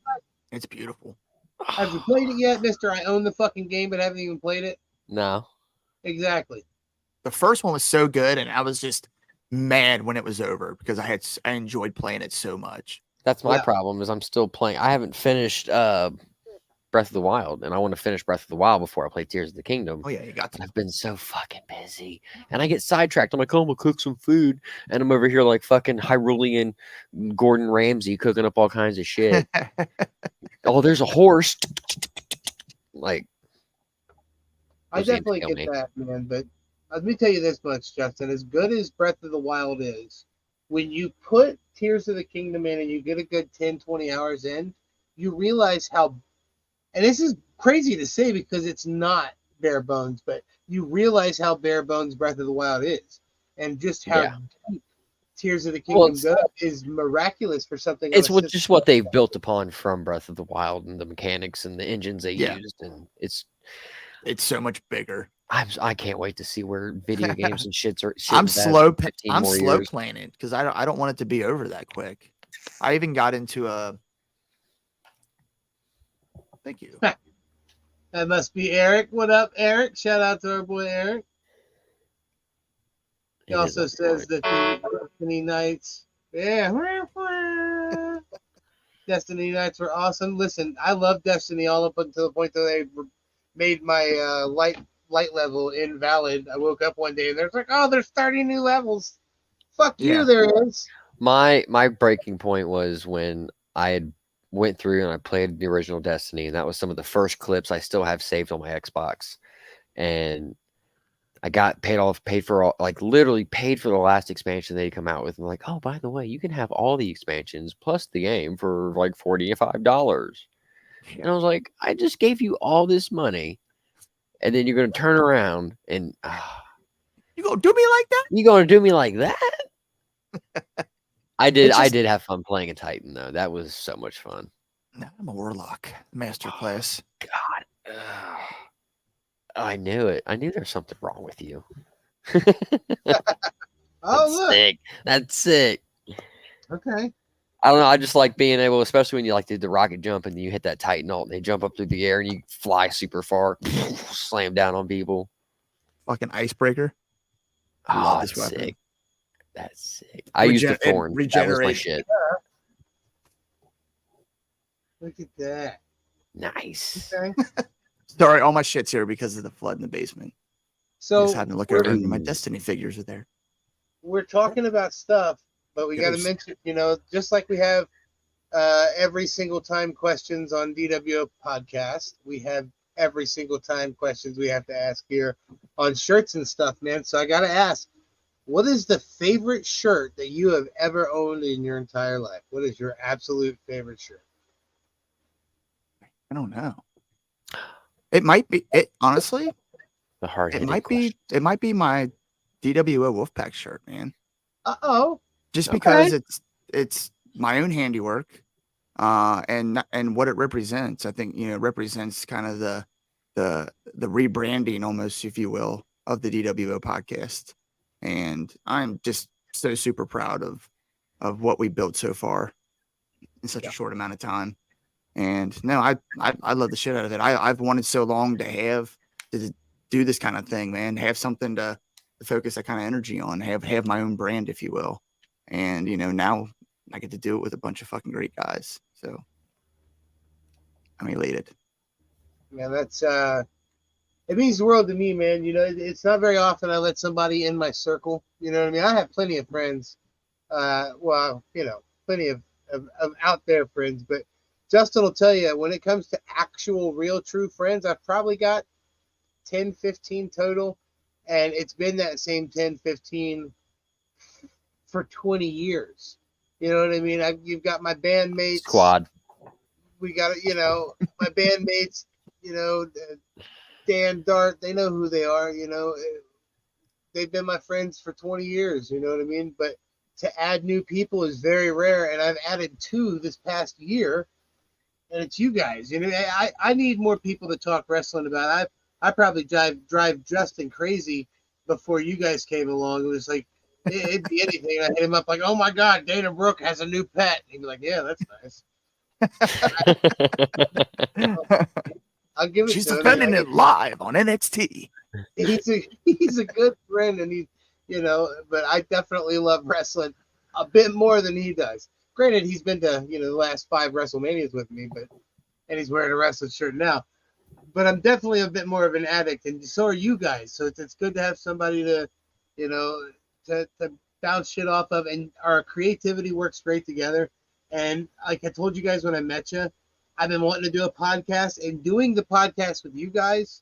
Speaker 3: It's beautiful.
Speaker 1: Have you played it yet, Mister? I own the fucking game, but haven't even played it.
Speaker 2: No.
Speaker 1: Exactly.
Speaker 3: The first one was so good, and I was just mad when it was over because I enjoyed playing it so much.
Speaker 2: That's my problem. Is I'm still playing. I haven't finished Breath of the Wild, and I want to finish Breath of the Wild before I play Tears of the Kingdom.
Speaker 3: Oh yeah, you got to.
Speaker 2: I've been so fucking busy, and I get sidetracked. I'm like, oh, I'm gonna cook some food, and I'm over here like fucking Hyrulean Gordon Ramsay cooking up all kinds of shit. Oh, there's a horse. Like,
Speaker 1: I
Speaker 2: those games
Speaker 1: definitely
Speaker 2: kill
Speaker 1: get
Speaker 2: me.
Speaker 1: that, man. But let me tell you this much, Justin. As good as Breath of the Wild is, when you put Tears of the Kingdom in and you get a good 10, 20 hours in, you realize how, and this is crazy to say because it's not bare bones, but you realize how bare bones Breath of the Wild is, and just how deep Tears of the Kingdom is miraculous for something.
Speaker 2: It's just what they've built upon from Breath of the Wild and the mechanics and the engines they used, and it's
Speaker 3: so much bigger.
Speaker 2: I can't wait to see where video games and shits are.
Speaker 3: I'm slow playing it because I don't want it to be over that quick. I even got into a. Thank you.
Speaker 1: That must be Eric. What up, Eric? Shout out to our boy Eric. He also says that the Destiny Nights, Destiny Nights were awesome. Listen, I love Destiny all up until the point that they made my light level invalid. I woke up one day and there's like, oh, there's 30 new levels. Fuck you, there is.
Speaker 2: My breaking point was when I had went through and I played the original Destiny, and that was some of the first clips I still have saved on my Xbox. And I got paid for literally paid for the last expansion they come out with. And like, oh, by the way, you can have all the expansions plus the game for like $45. And I was like, I just gave you all this money and then you're gonna turn around and
Speaker 3: You gonna do me like that?
Speaker 2: you gonna do me like that? I
Speaker 3: It's just
Speaker 2: did have fun playing a Titan though. That was so much fun.
Speaker 3: no, I'm a warlock master class.
Speaker 2: God, ugh. I knew it. I knew there's something wrong with you.
Speaker 1: Oh,
Speaker 2: That's
Speaker 1: look.
Speaker 2: sick. That's sick.
Speaker 1: Okay.
Speaker 2: I don't know. I just like being able, especially when you like do the rocket jump and you hit that Titan ult and they jump up through the air and you fly super far, slam down on people.
Speaker 3: Fucking icebreaker. I love
Speaker 2: Oh,
Speaker 3: this
Speaker 2: that's
Speaker 3: weapon.
Speaker 2: sick. That's sick. I used the
Speaker 3: It
Speaker 2: thorn. That was my
Speaker 3: regenerates.
Speaker 2: shit.
Speaker 1: Look at that.
Speaker 2: Nice.
Speaker 1: Okay.
Speaker 3: Sorry, all my shit's here because of the flood in the basement.
Speaker 1: So
Speaker 3: Just had to look
Speaker 1: we're,
Speaker 3: over and my Destiny figures are there.
Speaker 1: we're talking about stuff, but we got to
Speaker 3: Ghost.
Speaker 1: mention, just like we have every single time questions on DWO podcast, we have every single time questions we have to ask here on shirts and stuff, man. So I got to ask, what is the favorite shirt that you have ever owned in your entire life? What is your absolute favorite shirt?
Speaker 3: I don't know. It might be it honestly.
Speaker 2: The hard
Speaker 3: It
Speaker 2: hitting
Speaker 3: might
Speaker 2: question.
Speaker 3: be it might be my DWO Wolfpack shirt, man.
Speaker 1: Uh-oh.
Speaker 3: Just
Speaker 2: Okay.
Speaker 3: because it's my own handiwork, and what it represents. I think it represents kind of the rebranding, almost, if you will, of the DWO podcast. And I'm just so super proud of what we built so far in such a short amount of time. And no, I love the shit out of it. I've wanted so long to do this kind of thing, man. Have something to focus that kind of energy on. Have my own brand, if you will. And now I get to do it with a bunch of fucking great guys. So I'm elated.
Speaker 1: Yeah, that's it means the world to me, man. It's not very often I let somebody in my circle. You know what I mean? I have plenty of friends. Well, plenty of out there friends, but Justin will tell you when it comes to actual real true friends, I've probably got 10, 15 total, and it's been that same 10, 15 for 20 years. You know what I mean? You've got my bandmates.
Speaker 2: Squad.
Speaker 1: We got, my bandmates, Dan, Dart, they know who they are, they've been my friends for 20 years, you know what I mean? But to add new people is very rare, and I've added 2 this past year, and it's you guys. I need more people to talk wrestling about. I probably drive Justin crazy before you guys came along. It was like, it'd be anything. I hit him up like, oh my God, Dana Brooke has a new pet. He'd be like, yeah, that's nice. I'll give it
Speaker 3: She's
Speaker 1: to him.
Speaker 3: defending it live on NXT.
Speaker 1: He's a good friend, and but I definitely love wrestling a bit more than he does. Granted, he's been to the last 5 WrestleManias with me, and he's wearing a wrestling shirt now. But I'm definitely a bit more of an addict, and so are you guys. So it's good to have somebody to to bounce shit off of, and our creativity works great together. And like I told you guys when I met you, I've been wanting to do a podcast, and doing the podcast with you guys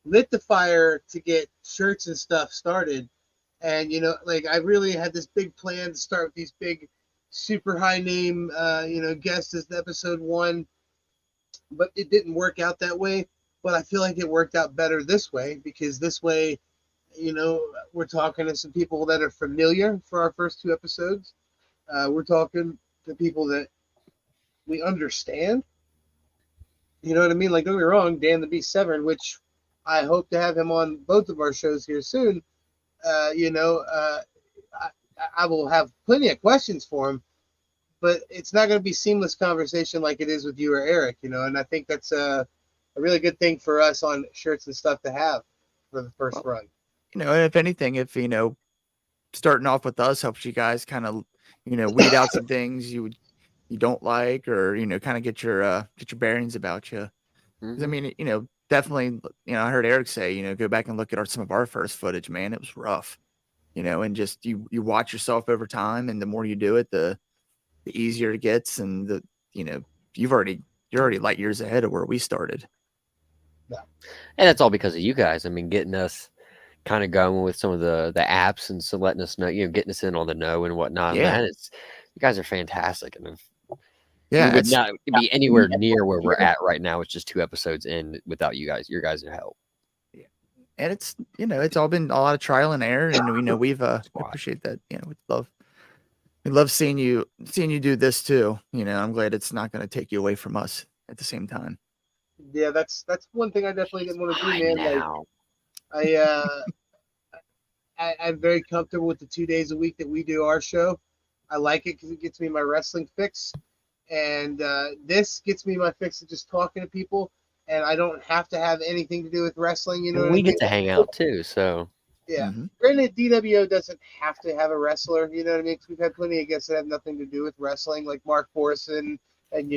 Speaker 1: lit the fire to get shirts and stuff started. And I really had this big plan to start with these big, super high name, guests as episode 1, but it didn't work out that way. But I feel like it worked out better this way, because this way, we're talking to some people that are familiar for our first 2 episodes. We're talking to people that we understand. You know what I mean? Like, don't get me wrong, Dan the Beast Severn, which I hope to have him on both of our shows here soon. I will have plenty of questions for him, but it's not going to be seamless conversation like it is with you or Eric, and I think that's a really good thing for us on shirts and stuff to have for the first run.
Speaker 3: If anything, if starting off with us helps you guys kind of weed out some things you don't like, or kind of get your bearings about you.
Speaker 2: Mm-hmm.
Speaker 3: I mean, definitely, I heard Eric say, go back and look at some of our first footage, man. It was rough, and just you watch yourself over time, and the more you do it, the easier it gets, and you're already light years ahead of where we started.
Speaker 1: Yeah.
Speaker 2: And that's all because of you guys. I mean, getting us kind of going with some of the apps, and so letting us know, getting us in on the know and whatnot.
Speaker 3: Yeah.
Speaker 2: Man, you guys are fantastic, and
Speaker 3: yeah,
Speaker 2: we would not be anywhere near where we're at right now. It's just 2 episodes in without you guys, your guys' help.
Speaker 3: Yeah, and it's it's all been a lot of trial and error, and we've we
Speaker 2: Squat.
Speaker 3: appreciate that. We love seeing you do this too. I'm glad it's not going to take you away from us at the same time.
Speaker 1: Yeah, that's one thing I definitely didn't want to do,
Speaker 2: Fine
Speaker 1: man.
Speaker 2: now.
Speaker 1: Like I'm very comfortable with the 2 days a week that we do our show. I like it because it gets me my wrestling fix, and this gets me my fix of just talking to people, and I don't have to have anything to do with wrestling. You know
Speaker 2: And
Speaker 1: what I
Speaker 2: we
Speaker 1: mean?
Speaker 2: get to hang out too, so
Speaker 1: Yeah.
Speaker 3: Mhm.
Speaker 1: Granted, DWO doesn't have to have a wrestler. You know what I mean? 'Cause we've had plenty of guests that have nothing to do with wrestling, like Mark Forson and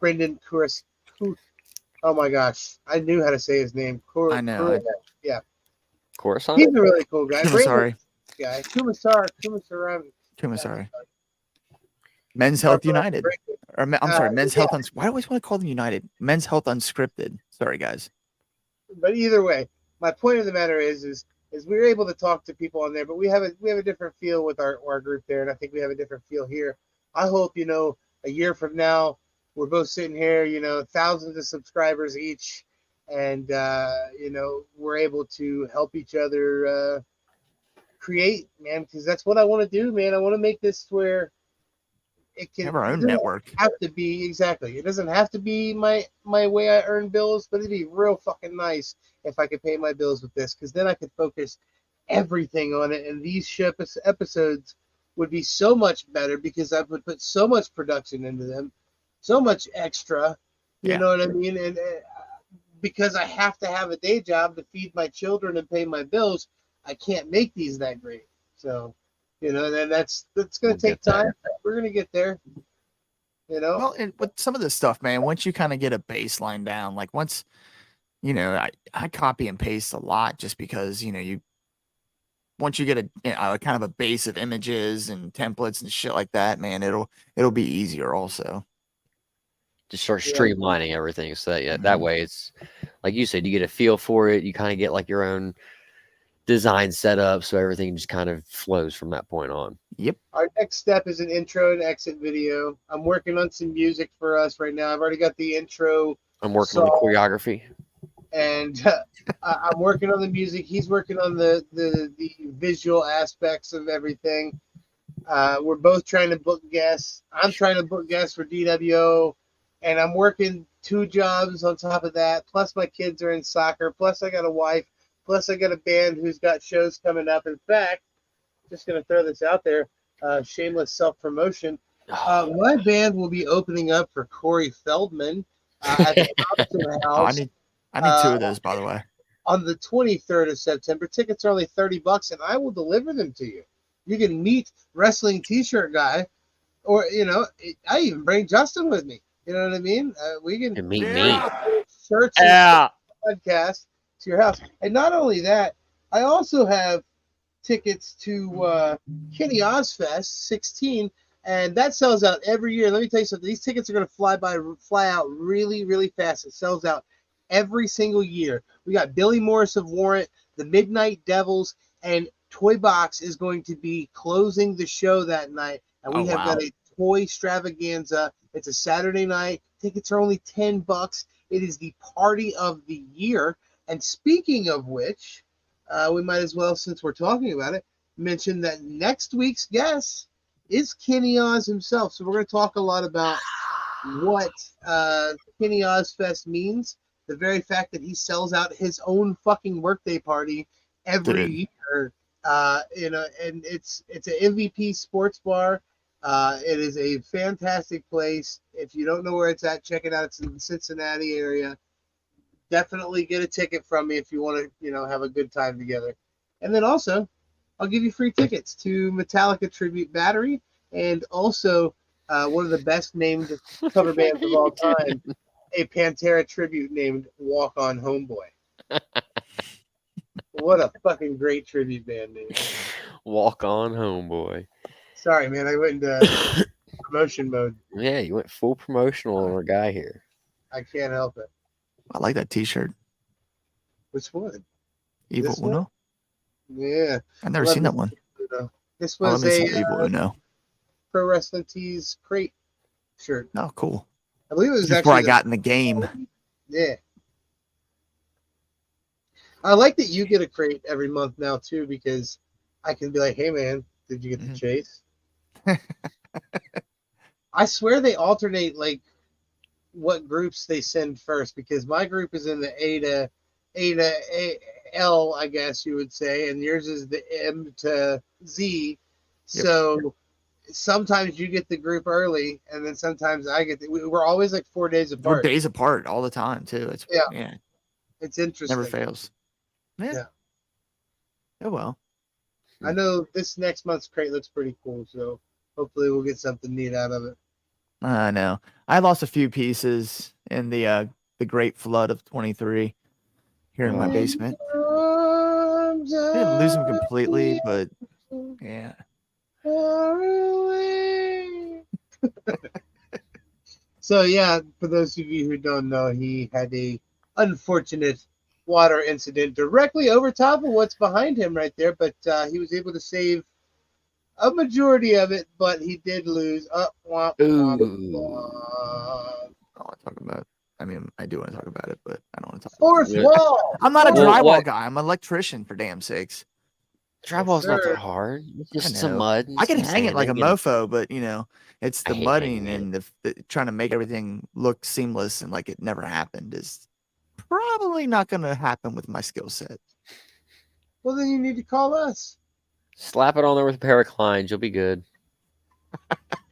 Speaker 1: Brendan Kuris. Oh my gosh, I knew how to say his name.
Speaker 3: I know.
Speaker 1: Yeah,
Speaker 2: Coruscant.
Speaker 1: he's a really cool guy. Brandon,
Speaker 3: Sorry.
Speaker 1: guy. Kumasar.
Speaker 3: Sorry. Men's
Speaker 1: Our
Speaker 3: Health
Speaker 1: brother,
Speaker 3: United.
Speaker 1: Brandon.
Speaker 3: I'm sorry, Men's
Speaker 1: Yeah,
Speaker 3: Health. Why do I always want to call them United? Men's Health Unscripted. Sorry, guys.
Speaker 1: but either way, my point of the matter is we were able to talk to people on there, but we have a different feel with our group there, and I think we have a different feel here. I hope a year from now we're both sitting here, thousands of subscribers each, and we're able to help each other create, man, because that's what I want to do, man. I want to make this where
Speaker 3: Have our
Speaker 1: it
Speaker 3: own
Speaker 1: doesn't
Speaker 3: network.
Speaker 1: have to be exactly. It doesn't have to be my way I earn bills, but it'd be real fucking nice if I could pay my bills with this, because then I could focus everything on it, and these episodes would be so much better because I would put so much production into them, so much extra. You
Speaker 3: Yeah.
Speaker 1: know what I mean? And because I have to have a day job to feed my children and pay my bills, I can't make these that great. So, then that's going
Speaker 2: We'll
Speaker 1: to take
Speaker 2: get there.
Speaker 1: time. We're going to get there.
Speaker 3: Well, and with some of this stuff, man, once you kind of get a baseline down, like once, I copy and paste a lot just because, once you get a kind of a base of images and templates and shit like that, man, it'll be easier also.
Speaker 2: Just start
Speaker 1: Yeah.
Speaker 2: streamlining everything so that
Speaker 3: Mhm.
Speaker 2: way it's like you said, you get a feel for it. You kind of get like your own design set up, so everything just kind of flows from that point on.
Speaker 3: Yep.
Speaker 1: Our next step is an intro and exit video. I'm working on some music for us right now. I've already got the intro
Speaker 2: I'm working on the
Speaker 1: song,
Speaker 2: choreography.
Speaker 1: and I'm working on the music. He's working on the visual aspects of everything. We're both trying to book guests. I'm trying to book guests for DWO, and I'm working 2 jobs on top of that. Plus, my kids are in soccer. Plus, I got a wife. Plus, I got a band who's got shows coming up. In fact, just going to throw this out there, shameless self-promotion. My band will be opening up for Corey Feldman at the Thompson
Speaker 3: Oh,
Speaker 1: House
Speaker 3: I need 2 of those, by the way.
Speaker 1: on the 23rd of September. Tickets are only $30, and I will deliver them to you. You can meet wrestling T-shirt guy, or I even bring Justin with me. You know what I mean? We can
Speaker 2: And me.
Speaker 1: shirts and podcast to your house, and not only that, I also have tickets to Kenny Ozfest 16, and that sells out every year. Let me tell you something. These tickets are going to fly out really, really fast. It sells out every single year. We got Billy Morris of Warrant, the Midnight Devils, and Toy Box is going to be closing the show that night. And we have got a toy extravaganza. It's a Saturday night. Tickets are only $10. It is the party of the year. And speaking of which, we might as well, since we're talking about it, mention that next week's guest is Kenny Oz himself. So we're going to talk a lot about what Kenny Oz Fest means. The very fact that he sells out his own fucking birthday party every year. And it's an MVP sports bar. It is a fantastic place. If you don't know where it's at, check it out. It's in the Cincinnati area. Definitely get a ticket from me if you want to, have a good time together. And then also, I'll give you free tickets to Metallica Tribute Battery, and also one of the best named cover bands of all time, a Pantera tribute named Walk On Homeboy. What a fucking great tribute band name.
Speaker 2: Walk On Homeboy.
Speaker 1: Sorry, man. I went into promotion mode.
Speaker 2: Yeah, you went full promotional on our guy here.
Speaker 1: I can't help it.
Speaker 3: I like that T-shirt.
Speaker 1: Which one?
Speaker 3: Evil
Speaker 1: This one?
Speaker 3: Uno.
Speaker 1: Yeah.
Speaker 3: I've never seen that one.
Speaker 1: This was
Speaker 3: Evil Uno.
Speaker 1: Pro Wrestling Tees crate shirt.
Speaker 3: Oh, cool.
Speaker 1: I believe it was
Speaker 3: Before I
Speaker 1: actually
Speaker 3: got in the game.
Speaker 1: Yeah. I like that you get a crate every month now too, because I can be like, "Hey man, did you get the
Speaker 3: Mhm.
Speaker 1: chase?" I swear they alternate like what groups they send first, because my group is in the A to L, I guess you would say, and yours is the M to Z.
Speaker 3: Yep.
Speaker 1: So sometimes you get the group early, and then sometimes I get. We're always like 4 days
Speaker 3: We're
Speaker 1: apart.
Speaker 3: days apart all the time too. It's
Speaker 1: Yeah,
Speaker 3: yeah,
Speaker 1: it's
Speaker 3: never
Speaker 1: interesting.
Speaker 3: fails. Yeah.
Speaker 1: Yeah.
Speaker 3: Oh well.
Speaker 1: I know this next month's crate looks pretty cool, so hopefully we'll get something neat out of it.
Speaker 3: I know. I lost a few pieces in the Great Flood of 23 here in my
Speaker 2: Oh,
Speaker 1: In
Speaker 3: basement.
Speaker 1: arms
Speaker 3: I didn't lose them
Speaker 1: of
Speaker 3: completely, but yeah.
Speaker 1: far away. So yeah, for those of you who don't know, he had a unfortunate water incident directly over top of what's behind him right there, but he was able to save a majority of it, but he did lose. Womp, womp,
Speaker 2: ooh.
Speaker 1: womp.
Speaker 3: I don't want to talk about. I mean, I do want to talk about it, but I don't want to talk about it.
Speaker 1: Fourth
Speaker 2: Yeah.
Speaker 1: wall.
Speaker 3: I'm not a
Speaker 1: Fourth,
Speaker 2: Well,
Speaker 3: drywall
Speaker 2: what?
Speaker 3: guy. I'm an electrician for damn sakes.
Speaker 1: yes,
Speaker 2: Drywall's not that
Speaker 1: sir.
Speaker 2: hard. It's
Speaker 3: I
Speaker 2: just some
Speaker 3: know.
Speaker 2: mud and
Speaker 3: I can
Speaker 2: some
Speaker 3: hang it like a
Speaker 2: sanding, and
Speaker 3: mofo, but it's
Speaker 2: I
Speaker 3: the
Speaker 2: hate hanging
Speaker 3: mudding
Speaker 2: it.
Speaker 3: and the trying to make everything look seamless and like it never happened is probably not going to happen with my skill set.
Speaker 1: Well, then you need to call us.
Speaker 2: Slap it on there with a pair of Kleins. You'll be good.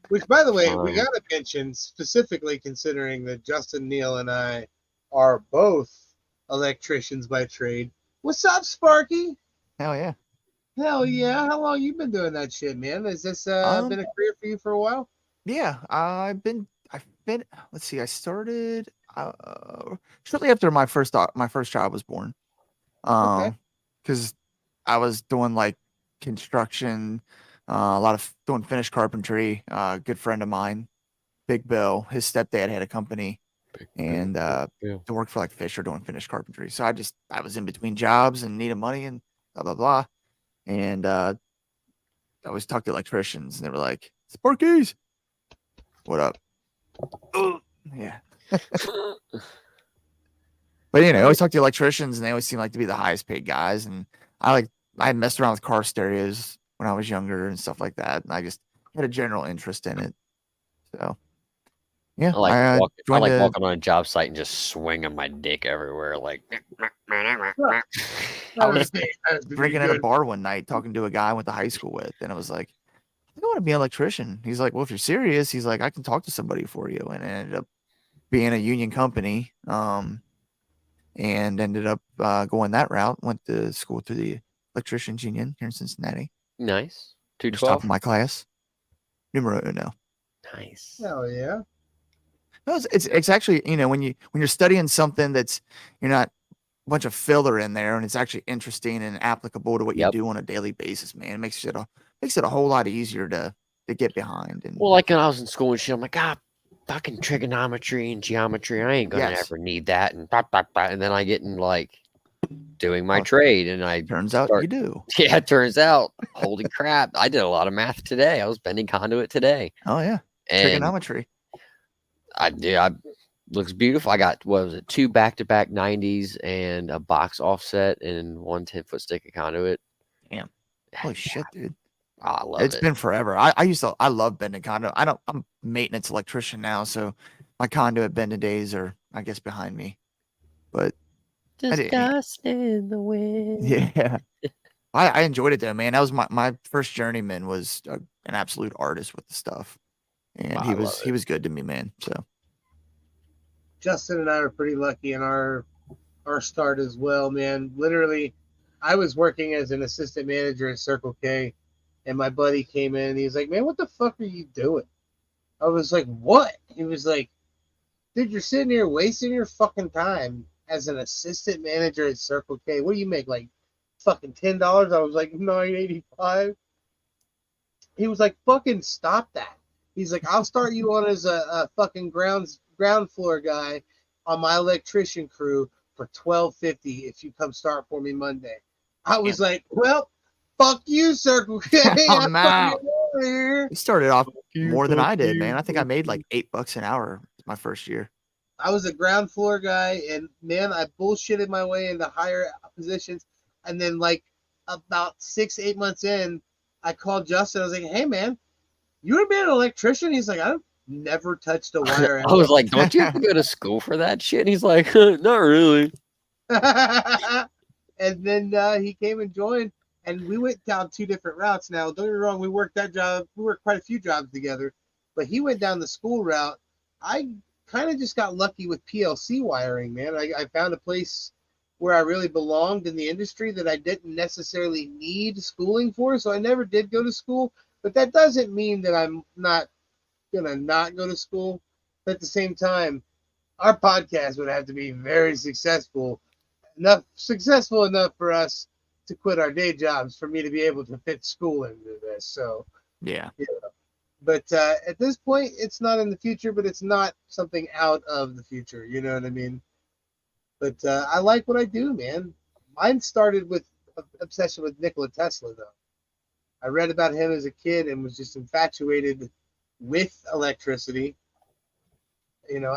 Speaker 1: Which, by the way, we
Speaker 2: Fine.
Speaker 1: got to mention specifically, considering that Justin, Neal, and I are both electricians by trade. What's up, Sparky?
Speaker 3: Hell yeah.
Speaker 1: Hell yeah! How long you been doing that shit, man? Has this been
Speaker 3: Um,
Speaker 1: a career for you for a while?
Speaker 3: yeah, I've been, let's see, I started shortly after my first child was born.
Speaker 1: Okay.
Speaker 3: Because I was doing like construction, a lot of doing finished carpentry. A good friend of mine, Big Bill, his stepdad had a company
Speaker 2: Big Bill,
Speaker 3: and
Speaker 2: Big Bill.
Speaker 3: to work for like Fisher doing finished carpentry. So I was in between jobs and needed money and blah blah blah. And I always talked to electricians and they were like, Sparkies, what up? Ugh. Yeah. But I always talk to electricians and they always seem like to be the highest paid guys. And I messed around with car stereos when I was younger and stuff like that. And I just had a general interest in it. So yeah,
Speaker 2: I like
Speaker 3: I
Speaker 2: walking. I
Speaker 3: joined
Speaker 2: like
Speaker 3: a
Speaker 2: walking on a job site and just swinging my dick everywhere. Like,
Speaker 1: Huh,
Speaker 3: I
Speaker 1: That
Speaker 3: was
Speaker 1: has to be
Speaker 3: drinking at a
Speaker 1: good.
Speaker 3: bar one night talking to a guy I went to high school with, and I was like, I want to be an electrician. He's like, well, if you're serious, he's like, I can talk to somebody for you. And it ended up being a union company. And ended up going that route. Went to school through the electricians union here in Cincinnati.
Speaker 2: nice.
Speaker 3: Just top
Speaker 2: 212.
Speaker 3: of my class. Numero uno.
Speaker 2: Nice.
Speaker 1: Hell yeah!
Speaker 3: No, it's actually when you're studying something that's you're not a bunch of filler in there and it's actually interesting and applicable to what you
Speaker 2: Yep.
Speaker 3: do on a daily basis, man. It makes it a whole lot easier to get behind. And
Speaker 2: Well, like when I was in school and shit, I'm like, fucking trigonometry and geometry. I ain't gonna
Speaker 3: yes,
Speaker 2: ever need that. And and then I get in like doing my
Speaker 3: well,
Speaker 2: trade, and I
Speaker 3: turns out
Speaker 2: start.
Speaker 3: you do.
Speaker 2: Yeah, it turns out, holy crap, I did a lot of math today. I was bending conduit today,
Speaker 3: Oh yeah,
Speaker 2: and
Speaker 3: trigonometry.
Speaker 2: I did. I looks beautiful. I got what was it, two back-to-back 90s and a box offset and one 10-foot stick of conduit.
Speaker 3: Damn,
Speaker 2: Yeah,
Speaker 3: holy shit, dude.
Speaker 2: I love
Speaker 3: It's
Speaker 2: it.
Speaker 3: been forever. I love bending conduit. I'm a maintenance electrician now, so my conduit bending days are I guess behind me. But I
Speaker 2: Just
Speaker 3: did
Speaker 2: dust in the wind.
Speaker 3: yeah. I enjoyed it though, man. That was my first journeyman was an absolute artist with the stuff, and
Speaker 2: I love
Speaker 3: he
Speaker 2: it.
Speaker 3: was good to me, man. So
Speaker 1: Justin and I are pretty lucky in our start as well, man. Literally, I was working as an assistant manager at Circle K, and my buddy came in and he was like, "Man, what the fuck are you doing?" I was like, "What?" He was like, "Dude, you're sitting here wasting your fucking time as an assistant manager at Circle K. What do you make, like fucking $10?" I was like, $9.85. He was like, "Fucking stop that." He's like, "I'll start you on as a fucking ground floor guy on my electrician crew for $12.50 if you come start for me Monday." I was
Speaker 3: damn,
Speaker 1: like, "Well, fuck you, Circle K. I'm
Speaker 3: I'm
Speaker 1: fucking
Speaker 3: out.
Speaker 1: out of here."
Speaker 3: He started off
Speaker 2: You,
Speaker 3: more than
Speaker 2: fuck
Speaker 3: I did, man.
Speaker 2: you,
Speaker 3: I think I
Speaker 2: fuck
Speaker 3: made
Speaker 2: you.
Speaker 3: like $8 an hour my first year.
Speaker 1: I was a ground floor guy, and man, I bullshitted my way into higher positions. And then like about 6-8 months in, I called Justin. I was like, "Hey man, you ever been an electrician?" He's like, "I've never touched a wire."
Speaker 2: I was like, don't you have to go to school for that shit? And he's like, not really.
Speaker 1: And then he came and joined, and we went down 2 different routes. Now, don't get me wrong, we worked quite a few jobs together, but he went down the school route. I kind of just got lucky with PLC wiring, man. I found a place where I really belonged in the industry that I didn't necessarily need schooling for, so I never did go to school. But that doesn't mean that I'm not gonna not go to school. But at the same time, our podcast would have to be very successful enough for us to quit our day jobs for me to be able to fit school into this. So
Speaker 3: Yeah.
Speaker 1: but at this point, it's not in the future, but it's not something out of the future. You know what I mean? But I like what I do, man. Mine started with obsession with Nikola Tesla, though. I read about him as a kid and was just infatuated with electricity. You know,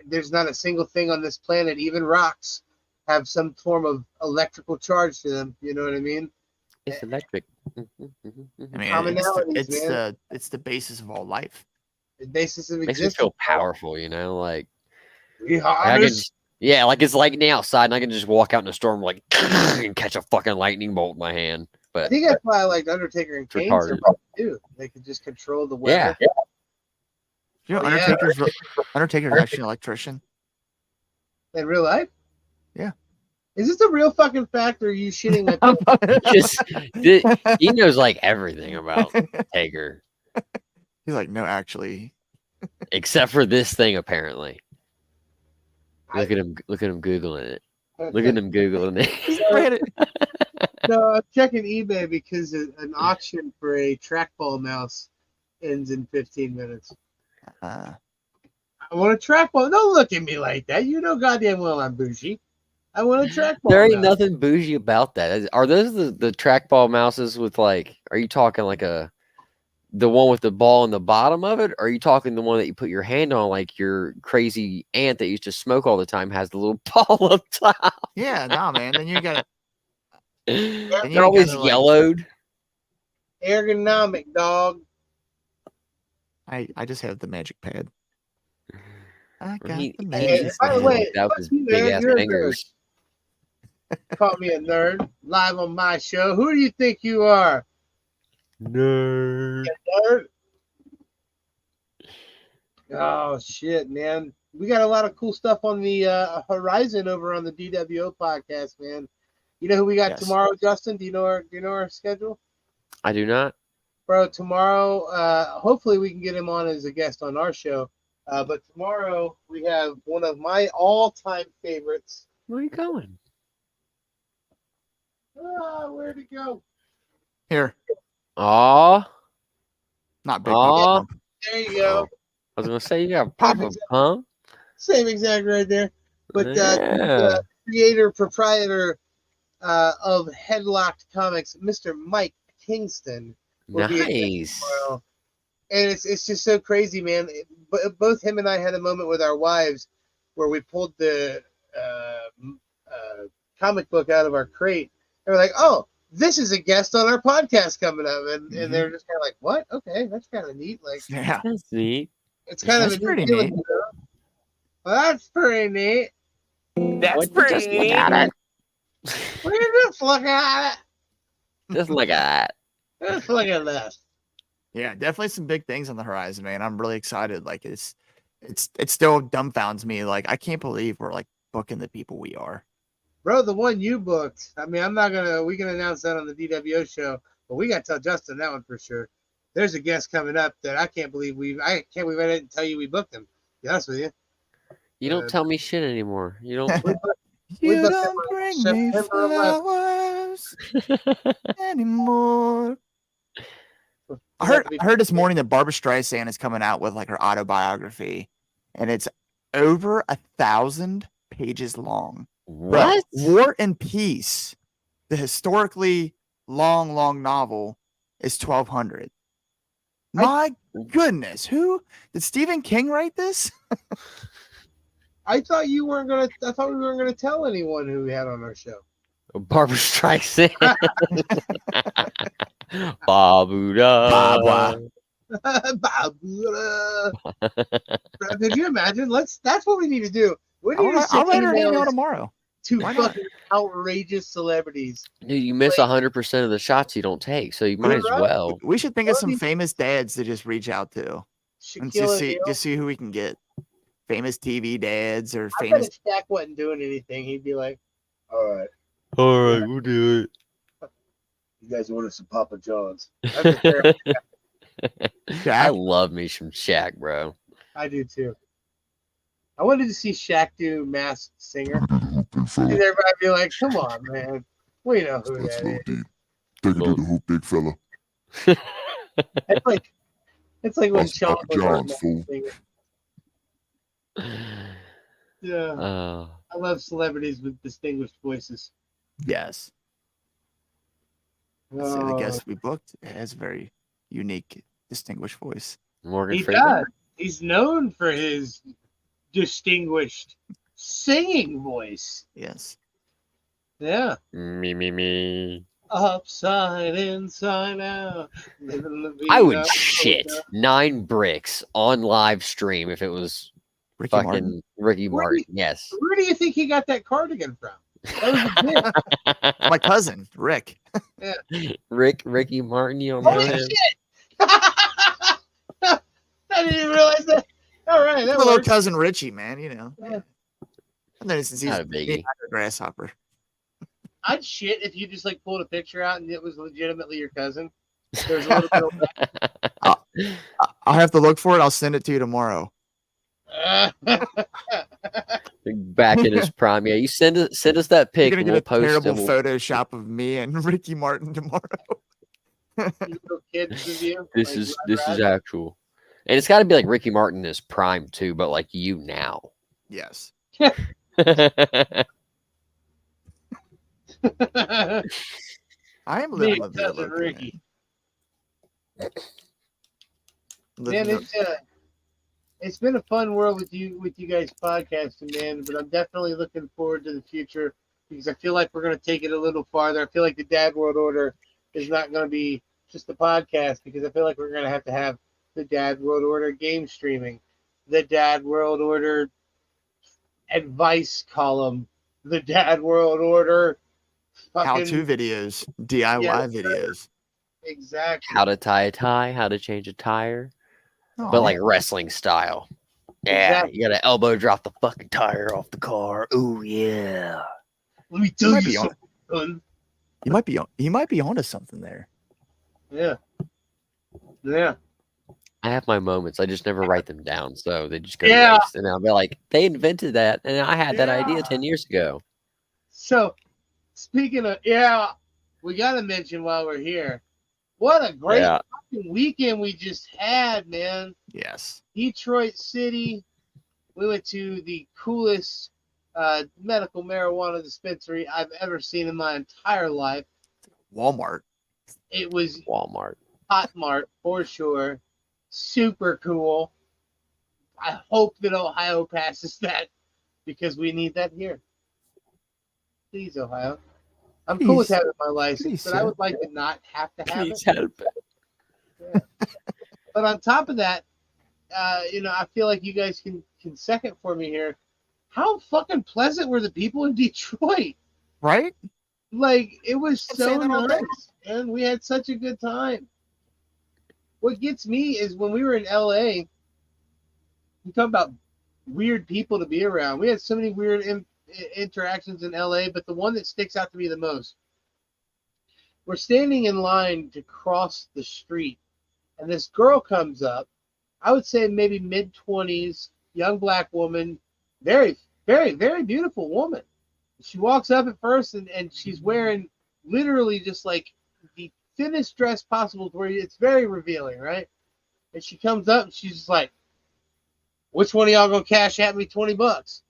Speaker 1: there's not a single thing on this planet, even rocks, have some form of electrical charge to them. You know what I mean?
Speaker 2: It's electric.
Speaker 3: I mean,
Speaker 1: Commonalities,
Speaker 3: it's the basis of all life.
Speaker 1: The basis of
Speaker 2: Makes me
Speaker 1: existence.
Speaker 2: feel powerful, you know, like
Speaker 1: We
Speaker 2: I can
Speaker 1: harness.
Speaker 2: just, yeah, like it's lightning outside, and I can just walk out in a storm like and catch a fucking lightning bolt in my hand.
Speaker 1: I
Speaker 2: But
Speaker 1: think that's why I liked Undertaker and Kane so
Speaker 2: retarded.
Speaker 1: much too. They could just control the weather.
Speaker 2: Yeah.
Speaker 3: You know,
Speaker 1: Oh, yeah.
Speaker 3: Undertaker's actually an electrician.
Speaker 1: In real life?
Speaker 3: Yeah.
Speaker 1: Is this a real fucking fact, or are you shitting my pants?
Speaker 2: He knows like everything about Taker,
Speaker 3: He's like, no, actually.
Speaker 2: except for this thing. Apparently, look at him googling it. Look at him googling it.
Speaker 1: No, I'm checking eBay because an auction for a trackball mouse ends in 15 minutes. I want a trackball. Don't look at me like that. You know goddamn well I'm bougie. I want a trackball.
Speaker 2: There ain't
Speaker 1: mouse.
Speaker 2: nothing bougie about that. Are those the trackball mouses with like? Are you talking like the one with the ball in the bottom of it? Or are you talking the one that you put your hand on, like your crazy aunt that used to smoke all the time has the little ball up top?
Speaker 3: Yeah, nah, man. Then you got
Speaker 2: They're always
Speaker 3: gotta, like-
Speaker 2: yellowed.
Speaker 1: Ergonomic, dog.
Speaker 3: I just have the magic pad. I got
Speaker 2: He
Speaker 3: the
Speaker 1: Hey,
Speaker 3: magic
Speaker 1: by the
Speaker 3: pad.
Speaker 1: way,
Speaker 2: that
Speaker 1: fuck
Speaker 2: was
Speaker 1: you,
Speaker 2: big
Speaker 1: man.
Speaker 2: ass
Speaker 1: You're a
Speaker 2: fingers.
Speaker 1: Call me a nerd live on my show. Who do you think you are?
Speaker 2: Nerd.
Speaker 1: Nerd? Oh shit, man. We got a lot of cool stuff on the horizon over on the DWO podcast, man. You know who we got
Speaker 3: Yes.
Speaker 1: tomorrow, Justin? Do you know our schedule?
Speaker 2: I do not.
Speaker 1: Bro, tomorrow, hopefully we can get him on as a guest on our show. But tomorrow we have one of my all-time favorites.
Speaker 2: Where are you going?
Speaker 1: Where'd it go?
Speaker 3: Here,
Speaker 2: Aw.
Speaker 3: not big.
Speaker 2: Aw.
Speaker 3: Pump.
Speaker 1: There you go.
Speaker 2: I was gonna say you got Papa Pump.
Speaker 1: Same exact right there. But
Speaker 2: Yeah.
Speaker 1: creator, proprietor of Headlocked Comics, Mr. Mike Kingston, will be a guest
Speaker 2: Nice.
Speaker 1: tomorrow. And it's just so crazy, man. Both him and I had a moment with our wives where we pulled the comic book out of our crate. And we're like, oh, this is a guest on our podcast coming up. And they're just kind of like, what? Okay, that's kind of neat. Like,
Speaker 3: Yeah.
Speaker 2: That's neat.
Speaker 1: it's kind
Speaker 3: That's
Speaker 1: of a
Speaker 3: pretty
Speaker 1: feeling,
Speaker 3: neat.
Speaker 1: you know? Well, that's pretty neat.
Speaker 3: That's
Speaker 2: Just look at it.
Speaker 1: We just look at it.
Speaker 2: Just look at
Speaker 1: Just look at this.
Speaker 3: Yeah, definitely some big things on the horizon, man. I'm really excited. Like it still dumbfounds me. Like I can't believe we're like booking the people we are.
Speaker 1: Bro, the one you booked. I mean, we can announce that on the DWO show, but we got to tell Justin that one for sure. There's a guest coming up that I can't believe I didn't tell you we booked him. To be honest with you.
Speaker 2: You don't tell me shit anymore. You don't.
Speaker 3: You
Speaker 1: booked
Speaker 3: don't
Speaker 1: him
Speaker 3: bring
Speaker 1: on
Speaker 3: me
Speaker 1: September 11th.
Speaker 3: flowers anymore. I heard this morning that Barbara Streisand is coming out with like her autobiography, and it's over 1,000 pages long.
Speaker 2: What?
Speaker 3: War and Peace, the historically long novel, is 1,200. My goodness, who did Stephen King write this?
Speaker 1: I thought we weren't gonna tell anyone who we had on our show.
Speaker 2: Barbara strikes in. Babuda.
Speaker 3: Babwa.
Speaker 1: Could you imagine? That's what we need to do. We need to
Speaker 3: I'll
Speaker 1: send
Speaker 3: write her an email
Speaker 1: emails
Speaker 3: tomorrow.
Speaker 1: to
Speaker 3: Why not?
Speaker 1: fucking outrageous celebrities.
Speaker 2: Dude, you miss 100% of the shots you don't take, so you might
Speaker 1: You're
Speaker 2: as
Speaker 1: right.
Speaker 2: well.
Speaker 3: We should think of some
Speaker 1: Well,
Speaker 3: famous dads to just reach out to and
Speaker 1: Shaquille O'Neal.
Speaker 3: just see who we can get. Famous TV dads or
Speaker 1: I bet
Speaker 3: famous.
Speaker 1: if Shaq wasn't doing anything, he'd be like, "All right,
Speaker 2: All right, we'll do
Speaker 1: you guys order some Papa John's." That's a fair-
Speaker 2: it. I
Speaker 3: Shaq.
Speaker 2: love me some Shaq, bro.
Speaker 1: I do too. I wanted to see Shaq do Masked Singer. And
Speaker 4: Big fella.
Speaker 1: everybody be like, "Come on, man, we know who
Speaker 4: That's a
Speaker 1: that
Speaker 4: little
Speaker 1: is."
Speaker 4: deep. Take it to the hoop, big fella.
Speaker 1: It's like when
Speaker 4: That's
Speaker 1: Sean
Speaker 4: Papa
Speaker 1: was on
Speaker 4: John's,
Speaker 1: Masked
Speaker 4: fool.
Speaker 1: Singer. Yeah,
Speaker 2: Oh,
Speaker 1: I love celebrities with distinguished voices.
Speaker 3: Yes. So the guest we booked has a very unique, distinguished voice.
Speaker 2: Morgan
Speaker 1: He
Speaker 2: Freeman.
Speaker 1: does. He's known for his distinguished singing voice.
Speaker 3: Yes.
Speaker 1: Yeah.
Speaker 2: Me.
Speaker 1: Upside, inside out.
Speaker 2: I would shit 9 bricks on live stream if it was
Speaker 3: Ricky
Speaker 2: fucking
Speaker 3: Martin.
Speaker 2: Ricky
Speaker 1: Where do
Speaker 2: Martin. Yes.
Speaker 1: Where do you think he got that cardigan from? That was a bit.
Speaker 3: My cousin, Rick.
Speaker 2: Ricky Martin, you don't know
Speaker 1: Holy
Speaker 2: him?
Speaker 1: shit! I didn't even realize that. All right,
Speaker 3: My
Speaker 1: that
Speaker 3: little
Speaker 1: works.
Speaker 3: cousin Richie, man, you know.
Speaker 1: Yeah.
Speaker 3: And then since he's
Speaker 2: Not a biggie.
Speaker 3: a grasshopper.
Speaker 1: I'd shit if you just like pulled a picture out and it was legitimately your cousin. There's a little bit of
Speaker 3: I'll have to look for it. I'll send it to you tomorrow.
Speaker 2: Back in his prime. Yeah, you send us that
Speaker 3: You're
Speaker 2: pic
Speaker 3: gonna
Speaker 2: and
Speaker 3: get
Speaker 2: we'll
Speaker 3: a
Speaker 2: post
Speaker 3: terrible
Speaker 2: it. We'll-
Speaker 3: Photoshop of me and Ricky Martin tomorrow.
Speaker 1: little kids of you.
Speaker 2: This
Speaker 1: like,
Speaker 2: is
Speaker 1: Rugrats.
Speaker 2: actual. And it's got to be like Ricky Martin in his prime too, but like you now.
Speaker 3: Yes. I am
Speaker 1: Me
Speaker 3: living
Speaker 1: and
Speaker 3: the
Speaker 1: cousin Ricky. Man,
Speaker 3: Living
Speaker 1: it's been a fun world with you guys podcasting, man. But I'm definitely looking forward to the future because I feel like we're gonna take it a little farther. I feel like the Dad World Order is not gonna be just a podcast because I feel like we're gonna have the Dad World Order game streaming, the Dad World Order advice column, the Dad World Order
Speaker 3: how-to videos, DIY
Speaker 1: Yeah,
Speaker 3: videos.
Speaker 1: exactly.
Speaker 2: How to tie a tie, how to change a tire,
Speaker 3: Aw.
Speaker 2: but like wrestling style. Yeah,
Speaker 1: Exactly.
Speaker 2: you gotta elbow drop the fucking tire off the car. Ooh yeah.
Speaker 1: Let me tell
Speaker 3: might
Speaker 1: you
Speaker 3: be on-
Speaker 1: something, son.
Speaker 3: he might be onto something there.
Speaker 1: Yeah. Yeah.
Speaker 2: I have my moments. I just never write them down, so they just go
Speaker 1: Yeah.
Speaker 2: to waste. And I'll be like, they invented that, and I had that idea
Speaker 1: Yeah.
Speaker 2: 10 years ago.
Speaker 1: So, speaking of, we got to mention while we're here, what a great
Speaker 2: Yeah.
Speaker 1: fucking weekend we just had, man.
Speaker 3: Yes.
Speaker 1: Detroit City. We went to the coolest medical marijuana dispensary I've ever seen in my entire life.
Speaker 3: Walmart.
Speaker 1: It was
Speaker 2: Walmart.
Speaker 1: Hot Mart for sure. Super cool. I hope that Ohio passes that because we need that here. Please, Ohio. I'm cool with
Speaker 3: Please.
Speaker 1: having my license,
Speaker 3: Please,
Speaker 1: but I
Speaker 3: sir.
Speaker 1: would like to not have to have
Speaker 2: Please
Speaker 1: it.
Speaker 2: help.
Speaker 1: But on top of that, I feel like you guys can second for me here. How fucking pleasant were the people in Detroit?
Speaker 3: Right?
Speaker 1: Like, it was
Speaker 3: I'd
Speaker 1: so
Speaker 3: say that all day.
Speaker 1: nice, and we had such a good time. What gets me is when we were in LA, you talk about weird people to be around. We had so many weird interactions in LA, but the one that sticks out to me the most, we're standing in line to cross the street, and this girl comes up. I would say maybe mid-20s, young black woman, very, very, very beautiful woman. She walks up at first, and she's wearing literally just like the thinnest dress possible, where it's very revealing, right? And she comes up, and she's just like, "Which one of y'all gonna cash at me $20?"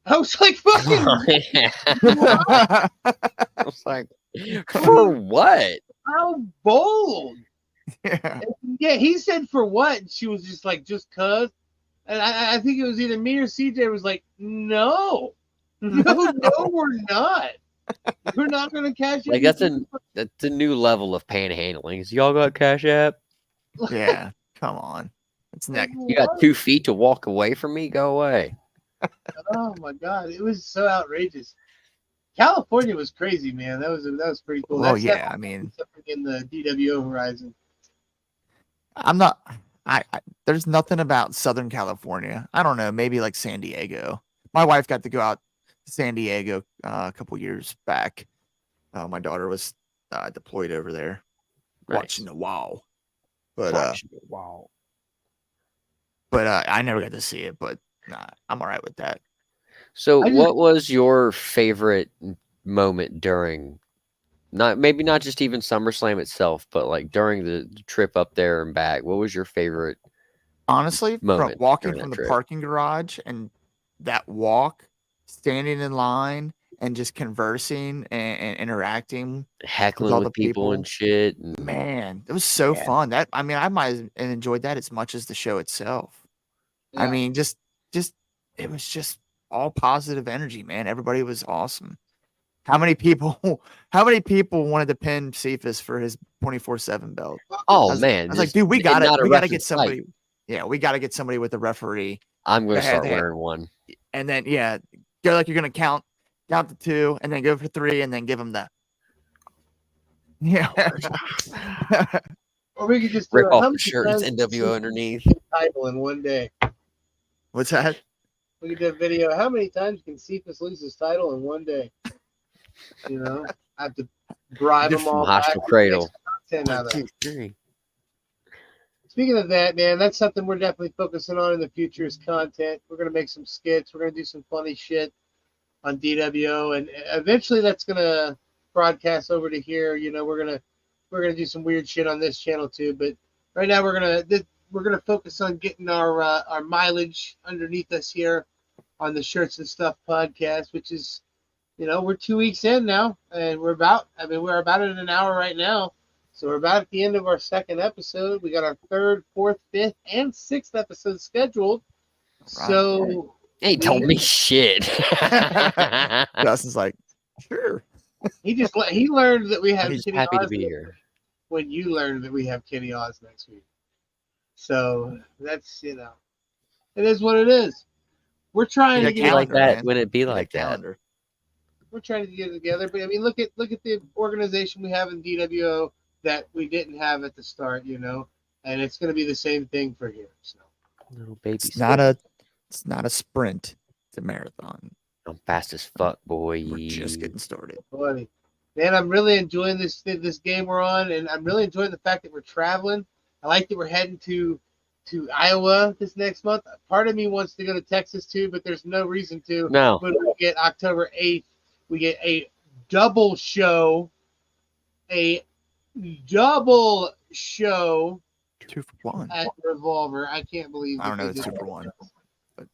Speaker 1: I was like, "Fucking
Speaker 2: I was like, for what?
Speaker 1: how bold!"
Speaker 3: Yeah.
Speaker 1: Yeah, he said for what? And she was just like, "Just cuz." And I think it was either me or CJ was like, "No, no, we're not." We're not gonna cash
Speaker 2: Like that's a new level of panhandling. Is y'all got Cash App?
Speaker 3: Yeah, come on. It's next.
Speaker 2: You got 2 feet to walk away from me? Go away.
Speaker 1: Oh my god, it was so outrageous. California was crazy, man. That was pretty cool.
Speaker 3: Well,
Speaker 1: That's
Speaker 3: yeah, I mean,
Speaker 1: something in the DWO horizon.
Speaker 3: I'm not. I there's nothing about Southern California. I don't know. Maybe like San Diego. My wife got to go out to San Diego a couple years back. My daughter was deployed over there, watching the wall. But
Speaker 2: wow.
Speaker 3: I never got to see it. But nah, I'm all right with that.
Speaker 2: So, what was your favorite moment during not just even SummerSlam itself, but like during the trip up there and back? What was your favorite?
Speaker 3: Honestly, from
Speaker 2: moment
Speaker 3: walking
Speaker 2: during
Speaker 3: from
Speaker 2: that
Speaker 3: the
Speaker 2: trip?
Speaker 3: parking garage and that walk, standing in line and just conversing and interacting with
Speaker 2: Heckling
Speaker 3: all
Speaker 2: with
Speaker 3: the
Speaker 2: people and
Speaker 3: people,
Speaker 2: shit. And
Speaker 3: man, it was so fun. That I mean, I might have enjoyed that as much as the show itself. I
Speaker 1: Yeah.
Speaker 3: mean, just it was just all positive energy, man. Everybody was awesome. How many people wanted to pin Cephas for his 24/7 belt?
Speaker 2: oh
Speaker 3: I
Speaker 2: man,
Speaker 3: was like,
Speaker 2: just
Speaker 3: dude, we
Speaker 2: and not a
Speaker 3: gotta
Speaker 2: wrestling
Speaker 3: get somebody.
Speaker 2: fight.
Speaker 3: Yeah, we gotta get somebody with a referee.
Speaker 2: I'm gonna
Speaker 3: They had-
Speaker 2: start
Speaker 3: they had-
Speaker 2: wearing one.
Speaker 3: And then go like you're gonna count to 2, and then go for 3, and then give them the
Speaker 1: Or we could just
Speaker 2: Rip
Speaker 1: do
Speaker 2: off
Speaker 1: how
Speaker 2: the
Speaker 1: many
Speaker 2: shirt. It's
Speaker 1: times
Speaker 2: NWO underneath.
Speaker 1: title in one day.
Speaker 3: What's that?
Speaker 1: We could do a video. How many times can Cephas lose his title in one day? You know, I have to bribe them
Speaker 2: From
Speaker 1: all back.
Speaker 2: Hostile Cradle.
Speaker 1: Content out
Speaker 2: 1,
Speaker 1: of
Speaker 2: 2,
Speaker 1: it.
Speaker 2: 3.
Speaker 1: Speaking of that, man, that's something we're definitely focusing on in the future is content. We're gonna make some skits. We're gonna do some funny shit on DWO, and eventually that's gonna broadcast over to here. You know, we're gonna do some weird shit on this channel too. But right now we're gonna focus on getting our mileage underneath us here on the Shirts and Stuff podcast, which is, you know, we're 2 weeks in now, and we're about at an hour right now. So we're about at the end of our second episode. We got our third, fourth, fifth, and sixth episode scheduled.
Speaker 3: Right.
Speaker 1: So
Speaker 2: He told me shit.
Speaker 3: Justin's like, sure.
Speaker 1: he learned that we have
Speaker 2: He's
Speaker 1: Kenny
Speaker 2: happy to
Speaker 1: Oz
Speaker 2: be here.
Speaker 1: when you learned that we have Kenny Oz next week. So that's, you know, it is what it is. We're trying
Speaker 3: Need
Speaker 1: to
Speaker 3: a
Speaker 2: It'd be
Speaker 1: get
Speaker 2: like
Speaker 3: calendar,
Speaker 2: that
Speaker 3: man.
Speaker 2: when it be
Speaker 3: Need a
Speaker 2: like that.
Speaker 3: calendar.
Speaker 1: we're trying to get it together. But I mean, look at the organization we have in DWO that we didn't have at the start, you know, and it's going to be the same thing for here. So
Speaker 2: Little baby.
Speaker 3: It's not a sprint. It's a marathon.
Speaker 2: I'm fast as fuck, boy.
Speaker 3: We're just getting started.
Speaker 1: funny, man. I'm really enjoying this game we're on, and I'm really enjoying the fact that we're traveling. I like that we're heading to Iowa this next month. Part of me wants to go to Texas too, but there's no reason to.
Speaker 2: No.
Speaker 1: But we get October 8th. We get a double show. A double show
Speaker 3: 2 for 1.
Speaker 1: at Revolver. I can't believe
Speaker 3: I don't know.
Speaker 1: that
Speaker 3: It's
Speaker 1: they
Speaker 3: 2
Speaker 1: did
Speaker 3: for
Speaker 1: that.
Speaker 3: 1.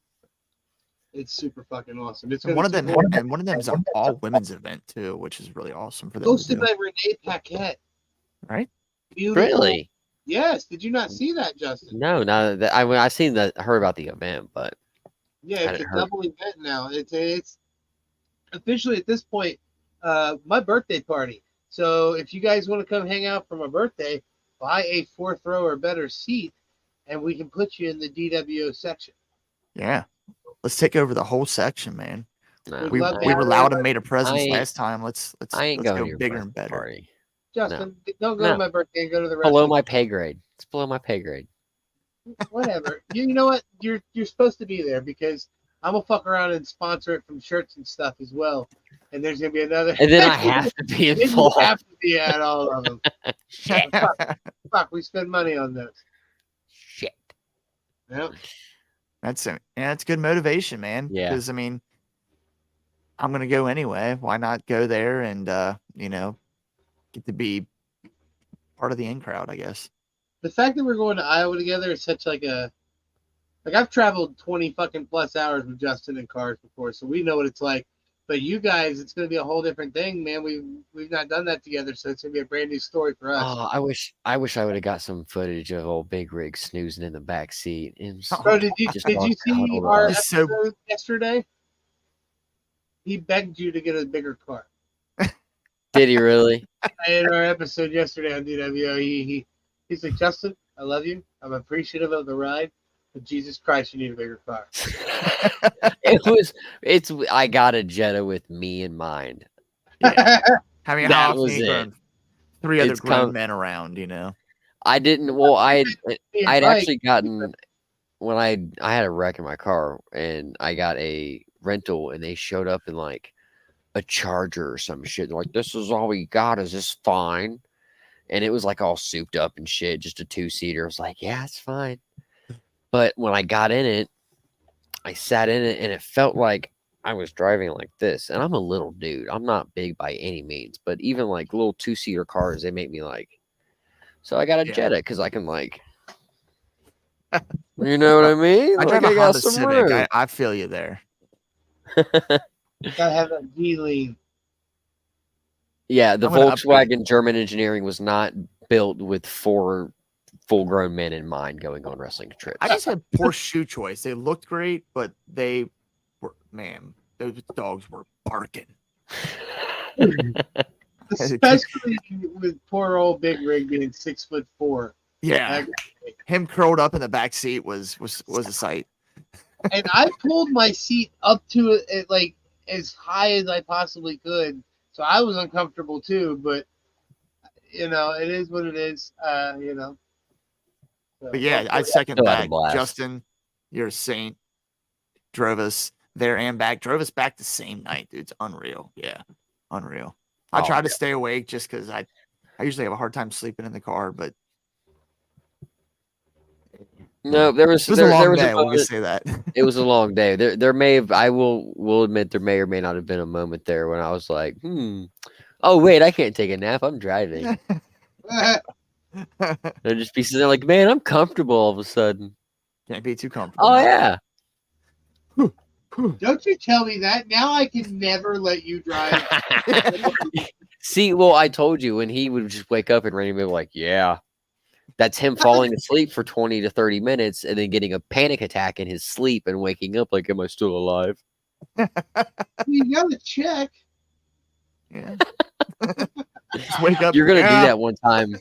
Speaker 1: It's super fucking awesome. It's
Speaker 3: And
Speaker 1: gonna
Speaker 3: one
Speaker 1: be
Speaker 3: of them is an all women's event too, which is really awesome for them to
Speaker 1: hosted
Speaker 3: do.
Speaker 1: by Renee Paquette.
Speaker 3: Right?
Speaker 1: Beautiful.
Speaker 2: Really?
Speaker 1: Yes. Did you not see that, Justin?
Speaker 2: No, not that I seen heard about the event, but
Speaker 1: Yeah, it's
Speaker 2: hadn't
Speaker 1: a
Speaker 2: heard.
Speaker 1: double event now. It's officially at this point my birthday party. So if you guys want to come hang out for my birthday, buy a 4th row or better seat, and we can put you in the DWO section.
Speaker 3: Yeah. Let's take over the whole section, man.
Speaker 2: No,
Speaker 1: We love
Speaker 3: We
Speaker 1: to
Speaker 3: were
Speaker 1: have
Speaker 3: loud
Speaker 1: it.
Speaker 3: and made a presence
Speaker 2: ain't-
Speaker 3: last time. Let's
Speaker 2: I ain't
Speaker 3: let's
Speaker 2: going
Speaker 3: go
Speaker 2: to your
Speaker 3: bigger
Speaker 2: birthday
Speaker 3: and better.
Speaker 2: party.
Speaker 1: Justin, don't go
Speaker 2: No.
Speaker 1: to my birthday and go to the
Speaker 2: Below
Speaker 1: wrestling.
Speaker 2: my pay grade. It's below my pay grade.
Speaker 1: Whatever. You know what? You're supposed to be there because I'm gonna fuck around and sponsor it from Shirts and Stuff as well. And there's gonna be another.
Speaker 2: And then I have to be
Speaker 1: Then you
Speaker 2: involved.
Speaker 1: have to be at all of them.
Speaker 2: Shit.
Speaker 1: Fuck, we spend money on those.
Speaker 2: Shit.
Speaker 1: Yep.
Speaker 3: That's good motivation, man.
Speaker 2: Yeah.
Speaker 3: Because I mean, I'm gonna go anyway. Why not go there and get to be part of the in crowd, I guess.
Speaker 1: The fact that we're going to Iowa together is such like I've traveled 20 fucking plus hours with Justin in cars before, so we know what it's like. But you guys, it's gonna be a whole different thing, man. We've not done that together, so it's gonna be a brand new story for us.
Speaker 2: Oh, I wish I would have got some footage of old Big Rig snoozing in the back seat.
Speaker 1: Bro, did you
Speaker 2: Just
Speaker 1: see
Speaker 2: huddled
Speaker 1: our
Speaker 2: up.
Speaker 3: He's so-
Speaker 1: episode yesterday? He begged you to get a bigger car.
Speaker 2: Did he really?
Speaker 1: In our episode yesterday on DWO, he's like, Justin, I love you. I'm appreciative of the ride, but Jesus Christ, you need a bigger car.
Speaker 2: I got a Jetta with me in mind.
Speaker 3: Yeah. I mean,
Speaker 2: That
Speaker 3: how often
Speaker 2: was
Speaker 3: you
Speaker 2: it.
Speaker 3: grown 3 other
Speaker 2: It's
Speaker 3: grown men around, you know?
Speaker 2: I didn't. Well, I'd
Speaker 1: Me and
Speaker 2: I'd
Speaker 1: Mike,
Speaker 2: actually gotten when I had a wreck in my car and I got a rental and they showed up in like a Charger or some shit. They're like, "This is all we got. Is this fine?" And it was like all souped up and shit, just a 2-seater. I was like, "Yeah, it's fine." But when I got in it, I sat in it and it felt like I was driving like this. And I'm a little dude. I'm not big by any means, but even like little 2-seater cars, they make me like. So I got a
Speaker 3: Yeah.
Speaker 2: Jetta because I can like, you know what I mean?
Speaker 3: I
Speaker 2: Like
Speaker 3: drive a
Speaker 2: I got
Speaker 3: Honda
Speaker 2: some
Speaker 3: Civic.
Speaker 2: room.
Speaker 3: I feel you there.
Speaker 1: gotta have that D-lean.
Speaker 2: Yeah, the
Speaker 3: I'm gonna upgrade.
Speaker 2: Volkswagen German engineering was not built with 4 full-grown men in mind going on wrestling trips.
Speaker 3: I just had poor shoe choice. They looked great, but they were, man, those dogs were barking.
Speaker 1: Especially with poor old Big Rig being 6'4".
Speaker 3: Yeah, him curled up in the back seat was a sight.
Speaker 1: And I pulled my seat up to it like as high as I possibly could, so I was uncomfortable too. But you know, it is what it is. You know. So,
Speaker 3: But yeah, I second
Speaker 2: Still had a
Speaker 3: that.
Speaker 2: blast.
Speaker 3: Justin, you're a saint. Drove us there and back. Drove us back the same night, dude. It's unreal. Yeah, unreal. I
Speaker 2: Oh,
Speaker 3: tried to
Speaker 2: yeah.
Speaker 3: stay awake just because I usually have a hard time sleeping in the car, but
Speaker 2: No, there was
Speaker 3: it was a long
Speaker 2: there was
Speaker 3: day.
Speaker 2: a
Speaker 3: Let me
Speaker 2: moment.
Speaker 3: say that.
Speaker 2: It was a long day. There may have I will admit there may or may not have been a moment there when I was like, oh wait, I can't take a nap. I'm driving. There'd just be sitting there like, man, I'm comfortable all of a sudden.
Speaker 3: Can't be too comfortable.
Speaker 2: Oh
Speaker 3: now.
Speaker 2: yeah.
Speaker 1: don't you tell me that. Now I can never let you drive.
Speaker 2: See, well, I told you when he would just wake up and randomly be like, yeah. That's him falling asleep for 20 to 30 minutes and then getting a panic attack in his sleep and waking up like, am I still alive?
Speaker 1: You gotta check.
Speaker 3: Yeah. Just wake up.
Speaker 2: You're going to
Speaker 3: yeah.
Speaker 2: do that one time.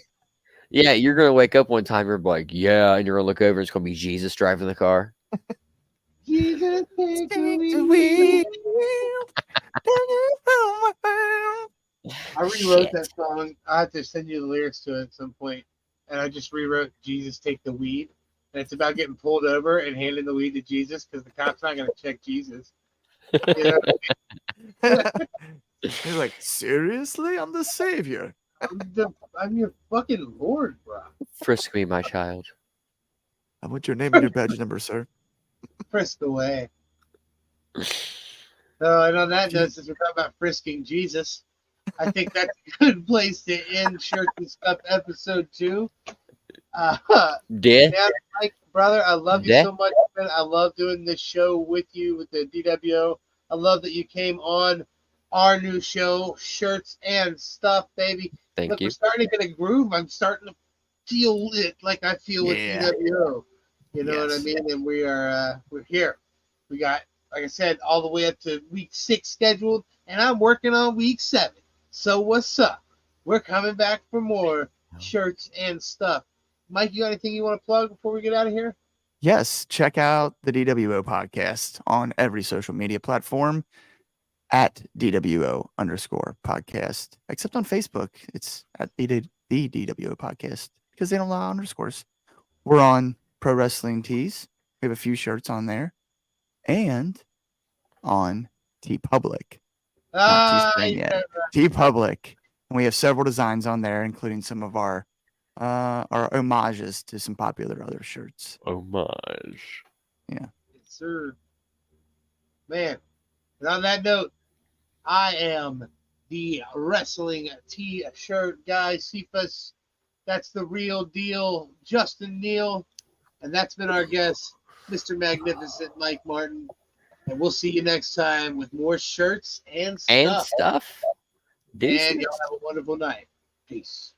Speaker 2: Yeah, you're going to wake up one time. You're like, yeah. And you're going to look over and it's going to be Jesus driving the car.
Speaker 1: Jesus, take the
Speaker 3: Take the
Speaker 1: wheel.
Speaker 3: wheel.
Speaker 1: I rewrote
Speaker 2: Shit.
Speaker 1: that song. I have to send you the lyrics to it at some point. And I just rewrote Jesus Take the Weed. And it's about getting pulled over and handing the weed to Jesus because the cop's not going to check Jesus. You know?
Speaker 3: He's like, seriously? I'm the savior.
Speaker 1: I'm your fucking Lord, bro.
Speaker 2: Frisk me, my child.
Speaker 3: I want your name and your badge number, sir.
Speaker 1: Frisk away. So, and on that note, since we're talking about frisking Jesus, I think that's a good place to end Shirts and Stuff episode 2.
Speaker 2: Dead?
Speaker 1: Man, Mike, brother, I love you
Speaker 2: Yeah.
Speaker 1: so much, man. I love doing this show with you with the DWO. I love that you came on our new show, Shirts and Stuff, baby.
Speaker 2: Thank
Speaker 1: Look,
Speaker 2: you.
Speaker 1: we're starting to get a groove. I'm starting to feel it like I feel with
Speaker 3: Yeah.
Speaker 1: DWO. You know what I
Speaker 3: Yes.
Speaker 1: mean? And we're here. We got, like I said, all the way up to week 6 scheduled, and I'm working on week 7. So what's up? We're coming back for more Shirts and Stuff. Mike, you got anything you want to plug before we get out of here?
Speaker 3: Yes, check out the DWO podcast on every social media platform at DWO_podcast. Except on Facebook, it's at the DWO podcast because they don't allow underscores. We're on Pro Wrestling Tees. We have a few shirts on there. And on TeePublic. Not Teespring yet. TeePublic. And we have several designs on there, including some of our homages to some popular other shirts.
Speaker 2: Homage.
Speaker 1: Yes, sir. Man, and on that note, I am the wrestling T-shirt guy, Cephas. That's the real deal, Justin Neal. And that's been our guest, Mr. Magnificent Mike Martin. And we'll see you next time with more shirts and stuff.
Speaker 2: And stuff.
Speaker 1: And
Speaker 2: Deuces.
Speaker 1: y'all have a wonderful night. Peace.